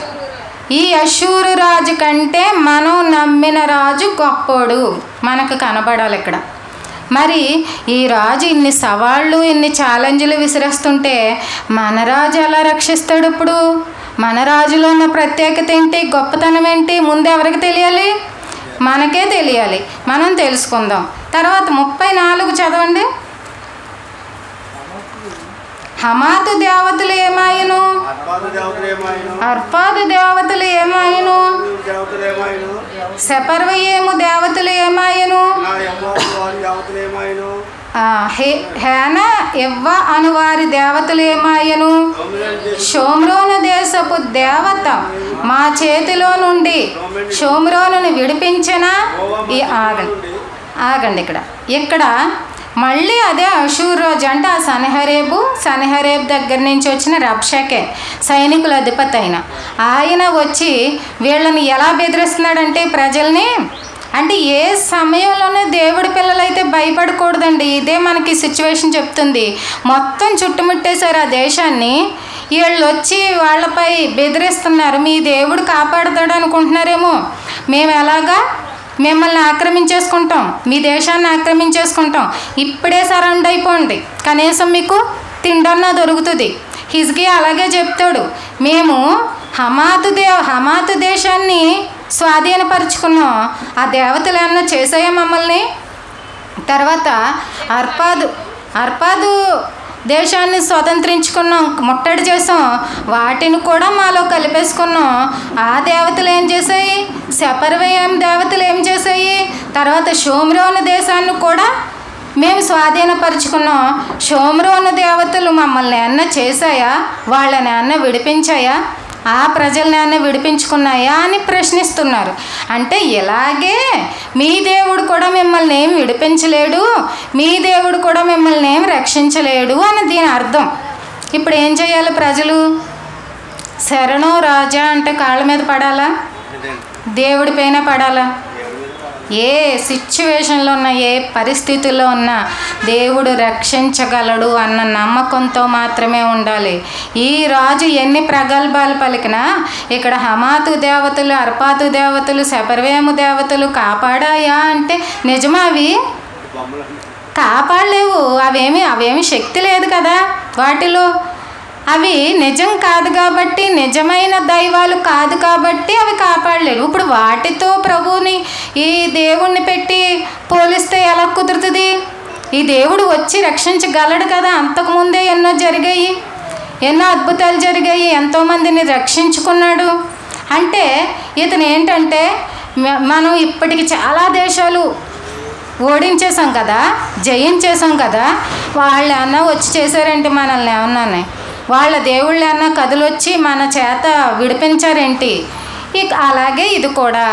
ఈ అష్షూరు రాజు కంటే మనం నమ్మిన రాజు గొప్పోడు మనకు కనబడాలి ఇక్కడ. మరి ఈ రాజు ఇన్ని సవాళ్ళు, ఇన్ని ఛాలెంజ్లు విసిరేస్తుంటే మన రాజు ఎలా రక్షిస్తాడు? ఇప్పుడు మన రాజులో ఉన్న ప్రత్యేకత ఏంటి, గొప్పతనం ఏంటి? ముందు ఎవరికి తెలియాలి? మనకే తెలియాలి. మనం తెలుసుకుందాం. తర్వాత 34 చదవండి. హమాతు దేవతలు ఏమాయను? అర్పాదు దేవతలు ఏమాయను? సెపర్వయేము దేవతలు ఏమాయను? హేన ఎవ్వ అను వారి దేవతలు ఏమాయను? షోమ్రోను దేశపు దేవత మా చేతిలో నుండి షోమ్రోనుని విడిపించెనా? ఆగండి. ఇక్కడ మళ్ళీ అదే అష్షూరు రాజు అంటే ఆ సన్హెరీబు దగ్గర నుంచి వచ్చిన రబ్షకే సైనికుల అధిపతి ఆయన వచ్చి వీళ్ళని ఎలా బెదిరిస్తున్నాడంటే ప్రజల్ని, అంటే ఏ సమయంలోనే దేవుడి పిల్లలైతే భయపడకూడదండి. ఇదే మనకి సిచ్యువేషన్ చెప్తుంది. మొత్తం చుట్టుముట్టేశారు ఆ దేశాన్ని. వీళ్ళు వచ్చి వాళ్ళపై బెదిరిస్తున్నారు. మీ దేవుడు కాపాడుతాడు అనుకుంటున్నారేమో, మేము ఎలాగా మిమ్మల్ని ఆక్రమించేసుకుంటాం, మీ దేశాన్ని ఆక్రమించేసుకుంటాం, ఇప్పుడే సరౌండ్ అయిపోండి, కనీసం మీకు తిండన్నా దొరుకుతుంది. హిజ్కియా అలాగే చెప్తాడు. మేము హమాతు దేశాన్ని స్వాధీనపరుచుకున్నాం, ఆ దేవతలు ఏమన్నా చేసాయా మమ్మల్ని? తర్వాత అర్పాదు దేశాన్ని స్వతంత్రించుకున్నాం, ముట్టడి చేసాం, వాటిని కూడా మాలో కలిపేసుకున్నాం. ఆ దేవతలు ఏం చేశాయి? సెపర్వయం దేవతలు ఏం చేశాయి? తర్వాత షోమ్రోను దేశాన్ని కూడా మేము స్వాధీనపరుచుకున్నాం. షోమ్రోను దేవతలు మమ్మల్ని ఏమన్నా చేశాయా? వాళ్ళని ఏమన్నా విడిపించాయా? ఆ ప్రజల్ని ఏమన్నా విడిపించుకున్నాయా అని ప్రశ్నిస్తున్నారు. అంటే ఇలాగే మీ దేవుడు కూడా మిమ్మల్ని ఏం విడిపించలేడు, మీ దేవుడు కూడా మిమ్మల్ని ఏం రక్షించలేడు అని దీని అర్థం. ఇప్పుడు ఏం చేయాలి ప్రజలు? శరణు రాజా అంటే కాళ్ళ మీద పడాలా? దేవుడి పైన పడాలా? ఏ సిచ్యువేషన్లో ఉన్నా, ఏ పరిస్థితుల్లో ఉన్నా దేవుడు రక్షించగలడు అన్న నమ్మకంతో మాత్రమే ఉండాలి. ఈ రాజు ఎన్ని ప్రగల్భాలు పలికినా ఇక్కడ హమాతు దేవతలు, అర్పాతు దేవతలు, సెపర్వేము దేవతలు కాపాడాయా అంటే నిజమా? అవి కాపాడలేవు. అవేమి శక్తి లేదు కదా వాటిలో. అవి నిజం కాదు కాబట్టి, నిజమైన దైవాలు కాదు కాబట్టి అవి కాపాడలేడు. ఇప్పుడు వాటితో ప్రభువుని, ఈ దేవుణ్ణి పెట్టి పోలిస్తే ఎలా కుదురుతుంది? ఈ దేవుడు వచ్చి రక్షించగలడు కదా. అంతకుముందే ఎన్నో జరిగాయి, ఎన్నో అద్భుతాలు జరిగాయి, ఎంతోమందిని రక్షించుకున్నాడు. అంటే ఇతను ఏంటంటే, మనం ఇప్పటికి చాలా దేశాలు ఓడించేసాం కదా, జయించేసాం కదా, వాళ్ళు ఏమన్నా వచ్చి చేశారేంటి మనల్ని? ఏమన్నానే వాళ్ళ దేవుళ్ళు అన్న కథలొచ్చి మన చేత విడిపించారేంటి? ఇక అలాగే ఇది కూడా,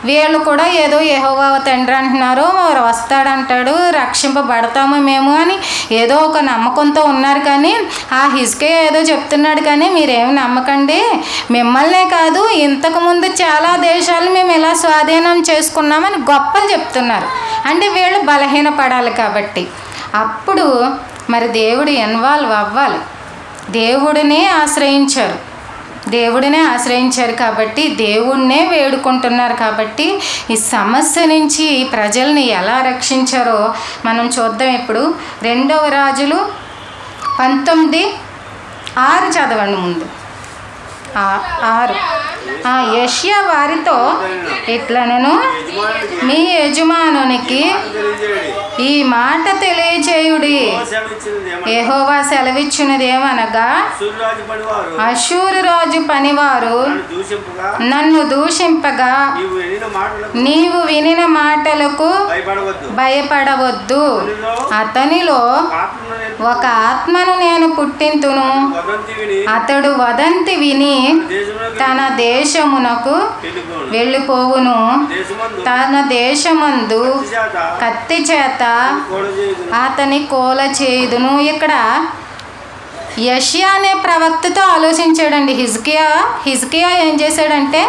వీళ్ళు కూడా ఏదో యెహోవా తండ్రి అంటున్నారు, వస్తాడంటాడు, రక్షింపబడతాము మేము అని ఏదో ఒక నమ్మకంతో ఉన్నారు. కానీ ఆ హిజ్కియా ఏదో చెప్తున్నాడు, కానీ మీరేమి నమ్మకండి, మిమ్మల్నే కాదు ఇంతకుముందు చాలా దేశాలు మేము ఇలా స్వాధీనం చేసుకున్నామని గొప్పలు చెప్తున్నారు. అంటే వీళ్ళు బలహీనపడాలి కాబట్టి. అప్పుడు మరి దేవుడు ఇన్వాల్వ్ అవ్వాలి. దేవుడినే ఆశ్రయించారు కాబట్టి, దేవుడినే వేడుకుంటున్నారు కాబట్టి, ఈ సమస్య నుంచి ప్రజల్ని ఎలా రక్షించారో మనం చూద్దాం. ఇప్పుడు 2వ రాజులు 19:6 చదవండి. ముందు 6. యెషయా వారితో ఇట్లా, నేను మీ యజమానునికి ఈ మాట తెలియచేయుడి, యెహోవా సెలవిచ్చినదేమనగా, అష్షూరు రాజు పనివారు నన్ను దూషింపగా నీవు వినిన మాటలకు భయపడవద్దు. అతనిలో ఒక ఆత్మను నేను పుట్టింతును, అతడు వదంతి విని తన దేశమునకు వెళ్ళిపోవును, తన దేశమందు కత్తి చేత అతని కోల చేయుదును. ఇక్కడ యెషయా అనే ప్రవక్తతో ఆలోచించాడండి హిజ్కియా ఏం చేశాడంటే,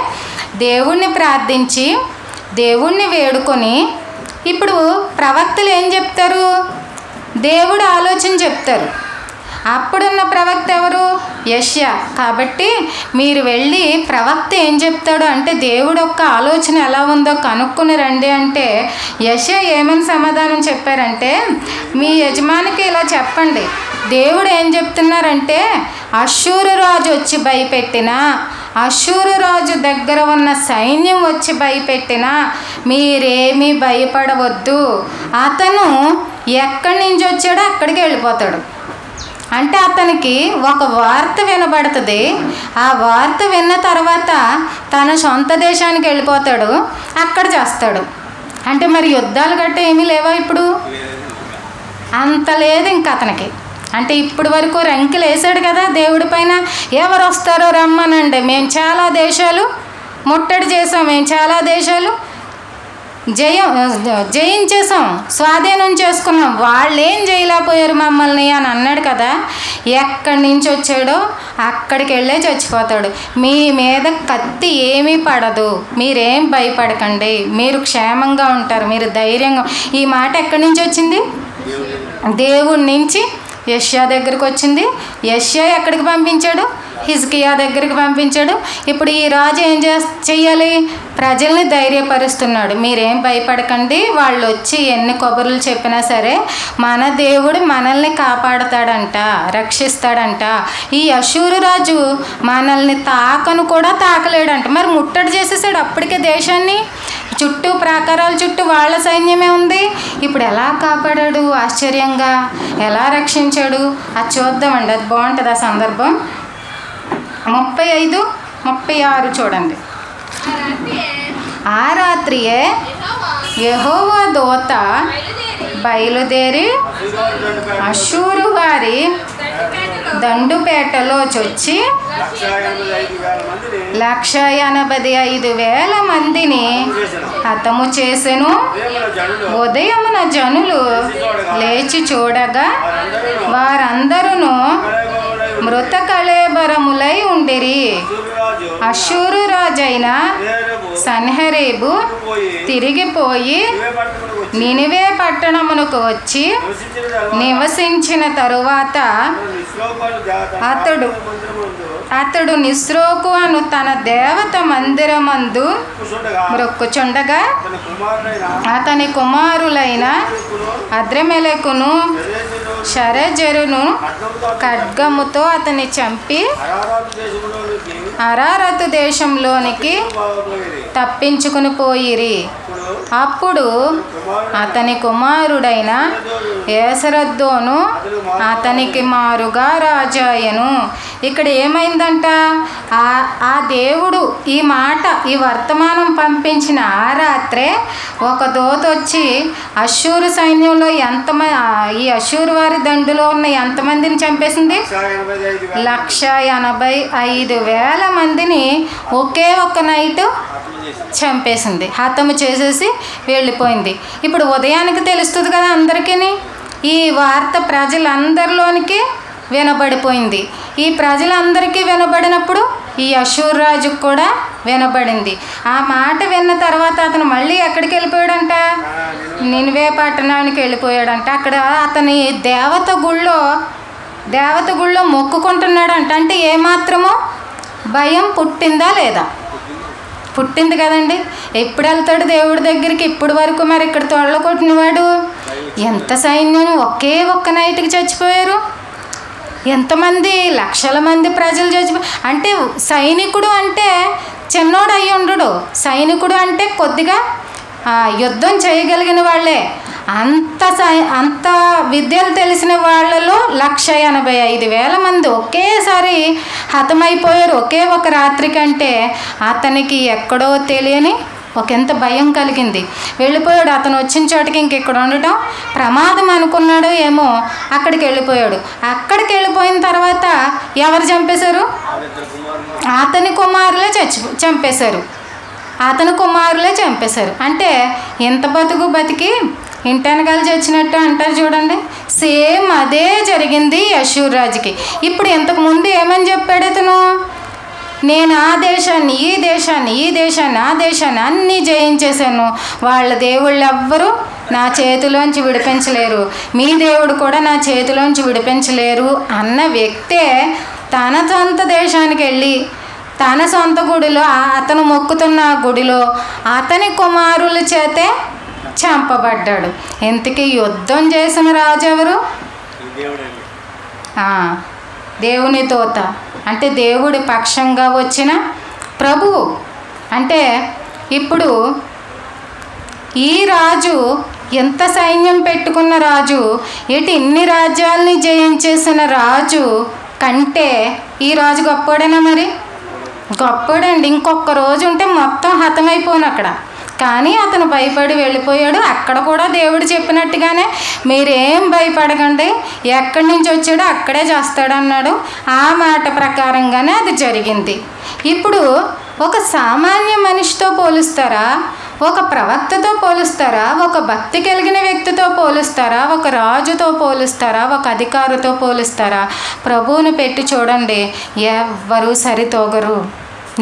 దేవుణ్ణి ప్రార్థించి దేవుణ్ణి వేడుకొని, ఇప్పుడు ప్రవక్తలు ఏం చెప్తారు? దేవుడు ఆలోచన చెప్తారు. అప్పుడున్న ప్రవక్త ఎవరు? యెషయా. కాబట్టి మీరు వెళ్ళి ప్రవక్త ఏం చెప్తాడు అంటే, దేవుడు యొక్క ఆలోచన ఎలా ఉందో కనుక్కుని రండి అంటే, యెషయా ఏమని సమాధానం చెప్పారంటే, మీ యజమానికి ఇలా చెప్పండి, దేవుడు ఏం చెప్తున్నారంటే, అష్షూరు రాజు వచ్చి భయపెట్టినా, అష్షూరు రాజు దగ్గర ఉన్న సైన్యం వచ్చి భయపెట్టినా మీరేమీ భయపడవద్దు. అతను ఎక్కడి నుంచి వచ్చాడో అక్కడికి వెళ్ళిపోతాడు. అంటే అతనికి ఒక వార్త వినబడుతుంది. ఆ వార్త విన్న తర్వాత తన సొంత దేశానికి వెళ్ళిపోతాడు, అక్కడ చేస్తాడు. అంటే మరి యుద్ధాలు గట్ట ఏమీ లేవా ఇప్పుడు? అంత లేదు ఇంక అతనికి. అంటే ఇప్పటి వరకు రంకెలు వేసాడు కదా దేవుడి పైన, ఎవరు వస్తారో రమ్మనండి, మేము చాలా దేశాలు ముట్టడి చేసాం, మేము చాలా దేశాలు జయించేసాం, స్వాధీనం చేసుకున్నాం, వాళ్ళు ఏం చేయలేకపోయారు మమ్మల్ని అని అన్నాడు కదా. ఎక్కడి నుంచి వచ్చాడో అక్కడికి వెళ్ళే చచ్చిపోతాడు. మీ మీద కత్తి ఏమీ పడదు, మీరేం భయపడకండి, మీరు క్షేమంగా ఉంటారు, మీరు ధైర్యంగా. ఈ మాట ఎక్కడి నుంచి వచ్చింది? దేవుడి నుంచి యెషయా దగ్గరికి వచ్చింది. యెషయా ఎక్కడికి పంపించాడు? హిజ్కియా దగ్గరికి పంపించాడు. ఇప్పుడు ఈ రాజు ఏం చెయ్యాలి? ప్రజల్ని ధైర్యపరుస్తున్నాడు, మీరేం భయపడకండి, వాళ్ళు వచ్చి ఎన్ని కబుర్లు చెప్పినా సరే మన దేవుడు మనల్ని కాపాడతాడంట, రక్షిస్తాడంట. ఈ అష్షూరు రాజు మనల్ని తాకను కూడా తాకలేడంట. మరి ముట్టడి చేసేసాడు అప్పటికే దేశాన్ని. చుట్టూ ప్రాకారాల చుట్టూ వాళ్ళ సైన్యమే ఉంది. ఇప్పుడు ఎలా కాపాడాడు, ఆశ్చర్యంగా ఎలా రక్షించాడు అది చూద్దామండి. అది బాగుంటుంది ఆ సందర్భం. 35, 36 చూడండి. ఆ రాత్రియే యెహోవా దూత బయలుదేరి అష్షూరు వారి దండుపేటలో చొచ్చి 185,000 మందిని హతము చేసెను. ఉదయమున జనులు లేచి చూడగా వారందరూ మృత కళేబరములై ఉండిరి. అష్షూరు రాజైన సన్హెరీబు తిరిగిపోయి నినివే పట్టణమునకు వచ్చి నివసించిన తరువాత అతడు నిస్రోకు అను తన దేవత మందిరమందు మొక్కుచుండగా అతని కుమారులైన అద్రమెలెకును షరెజెరును ఖడ్గముతో అతన్ని చంపి అరారతు దేశంలోనికి తప్పించుకుని పోయిరి. అప్పుడు అతని కుమారుడైన ఏసరద్దోను అతనికి మారుగా రాజాయను. ఇక్కడ ఏమైందంట, ఆ దేవుడు ఈ మాట, ఈ వర్తమానం పంపించిన ఆ రాత్రే ఒక దూత వచ్చి అష్షూరు సైన్యంలో ఈ అష్షూరు వారి దండులో ఉన్న ఎంతమందిని చంపేసింది? 185,000 మందిని ఒకే ఒక్క నైట్ చంపేసింది, హతము చేసేసి వెళ్ళిపోయింది. ఇప్పుడు ఉదయానికి తెలుస్తుంది కదా అందరికీ. ఈ వార్త ప్రజలందరిలోనికి వినబడిపోయింది. ఈ ప్రజలందరికీ వినబడినప్పుడు ఈ అష్షూరు రాజుకు కూడా వినబడింది. ఆ మాట విన్న తర్వాత అతను మళ్ళీ ఎక్కడికి వెళ్ళిపోయాడంట? నినివే పట్టణానికి వెళ్ళిపోయాడంట. అక్కడ అతని దేవత గుళ్ళో మొక్కుకుంటున్నాడంట. అంటే ఏమాత్రమో భయం పుట్టిందా లేదా? పుట్టింది కదండి. ఎప్పుడు వెళ్తాడు దేవుడి దగ్గరికి? ఇప్పుడు వరకు మరి ఇక్కడ తొడల కొట్టినవాడు ఎంత సైన్యం ఒకే ఒక్క నైట్కి చచ్చిపోయారు. ఎంతమంది లక్షల మంది ప్రజలు చచ్చిపోయారు. అంటే సైనికుడు అంటే చిన్నోడు అయ్యి ఉండడు. సైనికుడు అంటే కొద్దిగా యుద్ధం చేయగలిగిన వాళ్ళే. అంత విద్యలు తెలిసిన వాళ్ళలో 185,000 మంది ఒకేసారి హతమైపోయారు ఒకే ఒక రాత్రి కంటే. అతనికి ఎక్కడో తెలియని ఎంత భయం కలిగింది. వెళ్ళిపోయాడు. అతను వచ్చిన చోటికి ఇంకెక్కడ ఉండటం ప్రమాదం అనుకున్నాడో ఏమో, అక్కడికి వెళ్ళిపోయాడు. అక్కడికి వెళ్ళిపోయిన తర్వాత ఎవరు చంపేశారు? అతని కుమారులే చంపేశారు. అతని కుమారులే చంపేశారు. అంటే ఎంత బతికి ఇంటెనకాలు చచ్చినట్టు అంటారు చూడండి. సేమ్ అదే జరిగింది అష్షూరు రాజుకి. ఇప్పుడు ఇంతకుముందు ఏమని చెప్పాడు అతను? నేను ఆ దేశాన్ని ఈ దేశాన్ని అన్నీ జయించేశాను. వాళ్ళ దేవుళ్ళు ఎవ్వరూ నా చేతిలోంచి విడిపించలేరు, మీ దేవుడు కూడా నా చేతిలోంచి విడిపించలేరు అన్న వ్యక్తే తన సొంత దేశానికి వెళ్ళి తన సొంత గుడిలో, అతను మొక్కుతున్న గుడిలో అతని కుమారుల చేతే చంపబడ్డాడు. ఇంతకీ యుద్ధం చేసిన రాజు ఎవరు? దేవుని దూత, అంటే దేవుడి పక్షంగా వచ్చిన ప్రభువు. అంటే ఇప్పుడు ఈ రాజు ఎంత సైన్యం పెట్టుకున్న రాజు, ఇన్ని రాజ్యాలని జయించేసిన రాజు కంటే ఈ రాజు గొప్పోడేనా? మరి గొప్పోడండి. ఇంకొక రోజు ఉంటే మొత్తం హతమైపోను అక్కడ. కానీ అతను భయపడి వెళ్ళిపోయాడు. అక్కడ కూడా దేవుడు చెప్పినట్టుగానే మీరేం భయపడకండి, ఎక్కడి నుంచి వచ్చాడో అక్కడే చేస్తాడు అన్నాడు. ఆ మాట ప్రకారంగానే అది జరిగింది. ఇప్పుడు ఒక సామాన్య మనిషితో పోలుస్తారా, ఒక ప్రవక్తతో పోలుస్తారా, ఒక భక్తి కలిగిన వ్యక్తితో పోలుస్తారా, ఒక రాజుతో పోలుస్తారా, ఒక అధికారితో పోలుస్తారా? ప్రభువుని పెట్టి చూడండి, ఎవ్వరూ సరితోగరు.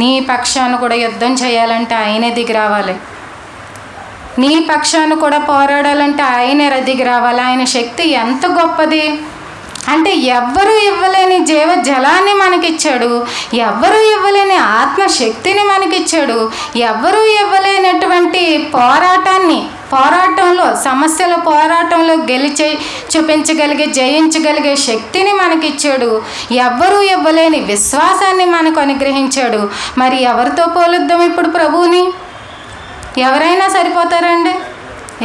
నీ పక్షాన కూడా యుద్ధం చేయాలంటే ఆయనే దిగి రావాలి. నీ పక్షాన కూడా పోరాడాలంటే ఆయనే దిగి రావాలి. ఆయన శక్తి ఎంత గొప్పది అంటే ఎవ్వరూ ఇవ్వలేని జలాన్ని మనకిచ్చాడు, ఎవ్వరూ ఇవ్వలేని ఆత్మశక్తిని మనకిచ్చాడు, ఎవ్వరూ ఇవ్వలేనటువంటి పోరాటంలో సమస్యల పోరాటంలో చూపించగలిగే జయించగలిగే శక్తిని మనకిచ్చాడు, ఎవ్వరూ ఇవ్వలేని విశ్వాసాన్ని మనకు అనుగ్రహించాడు. మరి ఎవరితో పోలుద్దాం ఇప్పుడు ప్రభువుని? ఎవరైనా సరిపోతారండి?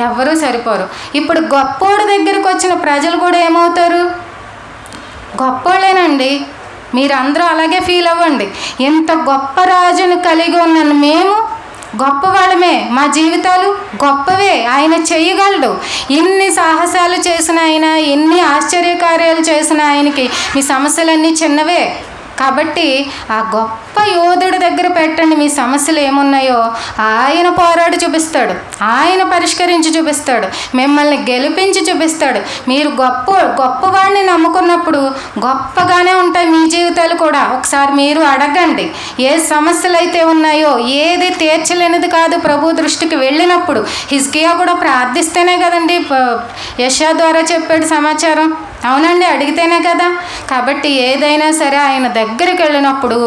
ఎవరూ సరిపోరు. ఇప్పుడు గొప్పోడి దగ్గరికి వచ్చిన ప్రజలు కూడా ఏమవుతారు? గొప్పోళ్ళేనండి. మీరందరూ అలాగే ఫీల్ అవ్వండి. ఇంత గొప్ప రాజును కలిగి ఉన్నాను మేము, గొప్పవాళ్ళమే, మా జీవితాలు గొప్పవే, ఆయన చేయగలడు. ఎన్ని సాహసాలు చేసిన ఆయన, ఎన్ని ఆశ్చర్యకార్యాలు చేసిన ఆయనకి మీ సమస్యలన్నీ చిన్నవే. కాబట్టి ఆ గొప్ప యోధుడి దగ్గర పెట్టండి మీ సమస్యలు ఏమున్నాయో. ఆయన పోరాడి చూపిస్తాడు, ఆయన పరిష్కరించి చూపిస్తాడు, మిమ్మల్ని గెలిపించి చూపిస్తాడు. మీరు గొప్పవాడిని నమ్ముకున్నప్పుడు గొప్పగానే ఉంటాయి మీ జీవితాలు కూడా. ఒకసారి మీరు అడగండి, ఏ సమస్యలు అయితే ఉన్నాయో, ఏది తీర్చలేనిది కాదు ప్రభు దృష్టికి వెళ్ళినప్పుడు. హిజ్కియా కూడా ప్రార్థిస్తేనే కదండి యెషయా ద్వారా చెప్పాడు సమాచారం. అవునండి, అడిగితేనే కదా. కాబట్టి ఏదైనా సరే ఆయన దగ్గరికి వెళ్ళినప్పుడు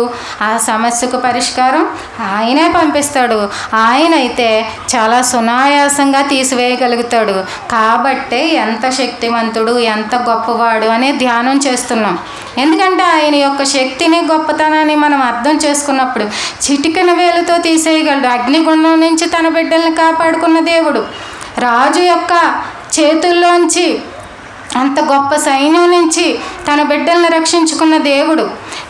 ఆ సమస్యకు పరిష్కారం ఆయనే పంపిస్తాడు. ఆయన అయితే చాలా సునాయాసంగా తీసివేయగలుగుతాడు. కాబట్టే ఎంత శక్తివంతుడు, ఎంత గొప్పవాడు అనే ధ్యానం చేస్తున్నాం. ఎందుకంటే ఆయన యొక్క శక్తిని, గొప్పతనాన్ని మనం అర్థం చేసుకున్నప్పుడు చిటికెన వేలుతో తీసేయగలడు. అగ్నిగుండం నుంచి తన బిడ్డల్ని కాపాడుకున్న దేవుడు, రాజు యొక్క చేతుల్లోంచి, అంత గొప్ప సైన్యం నుంచి తన బిడ్డల్ని రక్షించుకున్న దేవుడు.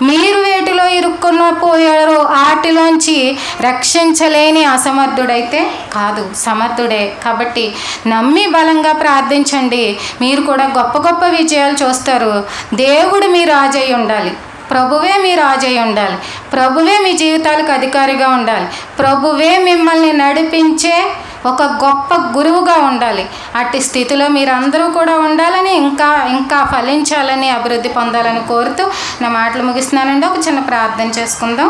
మీరు వేటిలో ఇరుక్కున్న పోయారో వాటిలోంచి రక్షించలేని అసమర్థుడైతే కాదు, సమర్థుడే. కాబట్టి నమ్మి బలంగా ప్రార్థించండి. మీరు కూడా గొప్ప గొప్ప విజయాలు చూస్తారు. దేవుడు మీ రాజు అయి ఉండాలి, ప్రభువే మీ రాజు అయి ఉండాలి, ప్రభువే మీ జీవితాలకు అధికారిగా ఉండాలి, ప్రభువే మిమ్మల్ని నడిపించే ఒక గొప్ప గురువుగా ఉండాలి. అట్టి స్థితిలో మీరందరూ కూడా ఉండాలని, ఇంకా ఫలించాలని, అభివృద్ధి పొందాలని కోరుతూ నా మాటలు ముగిస్తున్నానండి. ఒక చిన్న ప్రార్థన చేసుకుందాం.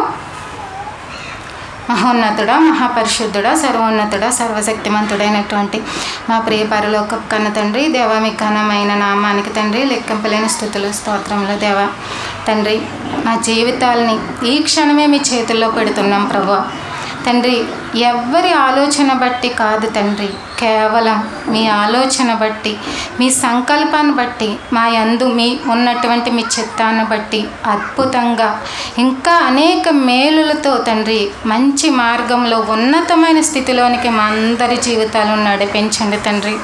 మహోన్నతుడా, మహాపరిశుద్ధుడా, సర్వోన్నతుడా, సర్వశక్తిమంతుడైనటువంటి మా ప్రియ పరలోక కన్న తండ్రి, దేవా మీ ఘనమైన నామానికి తండ్రి లెక్కింపలేని స్తుతులు, స్తోత్రములు. దేవా తండ్రి, మా జీవితాలని ఈ క్షణమే మీ చేతుల్లో పెడుతున్నాం ప్రభువా. తండ్రి, ఎవ్వరి ఆలోచన బట్టి కాదు తండ్రి, కేవలం మీ ఆలోచన బట్టి, మీ సంకల్పాన్ని బట్టి, మా యందు మీ ఉన్నటువంటి మీ చిత్తాన్ని బట్టి అద్భుతంగా ఇంకా అనేక మేలులతో తండ్రి మంచి మార్గంలో ఉన్నతమైన స్థితిలోనికి మా అందరి జీవితాలను నడిపించండి తండ్రి.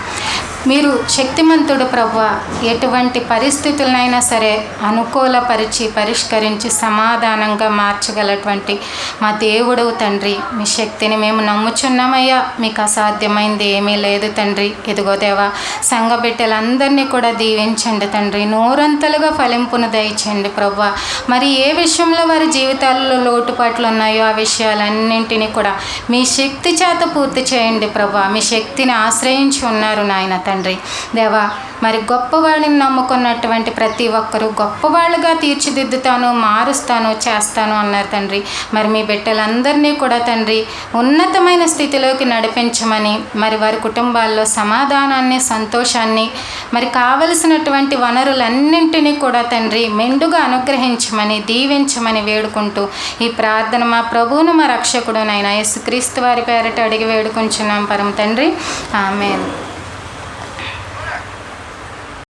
మీరు శక్తిమంతుడు ప్రభువా. ఎటువంటి పరిస్థితులనైనా సరే అనుకూలపరిచి, పరిష్కరించి, సమాధానంగా మార్చగలటువంటి మా దేవుడు తండ్రి. మీ శక్తిని మేము నమ్ముచున్నామయ్యా. మీకు అసాధ్యమైంది ఏమీ లేదు తండ్రి. ఇదిగో దేవా, సంఘ బిడ్డలందరినీ కూడా దీవించండి తండ్రి. నూరంతలుగా ఫలింపును దయచేయండి ప్రభువా. మరి ఏ విషయంలో వారి జీవితాల్లో లోటుపాట్లు ఉన్నాయో ఆ విషయాలన్నింటినీ కూడా మీ శక్తి చేత పూర్తి చేయండి ప్రభువా. మీ శక్తిని ఆశ్రయించి ఉన్నారు నాయన తండ్రి. దేవా, మరి గొప్పవాళ్ళని నమ్ముకున్నటువంటి ప్రతి ఒక్కరూ గొప్పవాళ్ళుగా తీర్చిదిద్దుతాను, మారుస్తాను, చేస్తాను అన్నారు తండ్రి. మరి మీ బిడ్డలందరినీ కూడా తండ్రి ఉన్నతమైన స్థితిలోకి నడిపించమని, మరి వారి కుటుంబాల్లో సమాధానాన్ని, సంతోషాన్ని, మరి కావలసినటువంటి వనరులన్నింటినీ కూడా తండ్రి మెండుగా అనుగ్రహించమని, దీవించమని వేడుకుంటూ ఈ ప్రార్థన మా ప్రభువును, మా రక్షకుడునైన యేసుక్రీస్తు వారి పేరిట అడిగి వేడుకుంటున్నాం పరమ తండ్రి. ఆమేన్.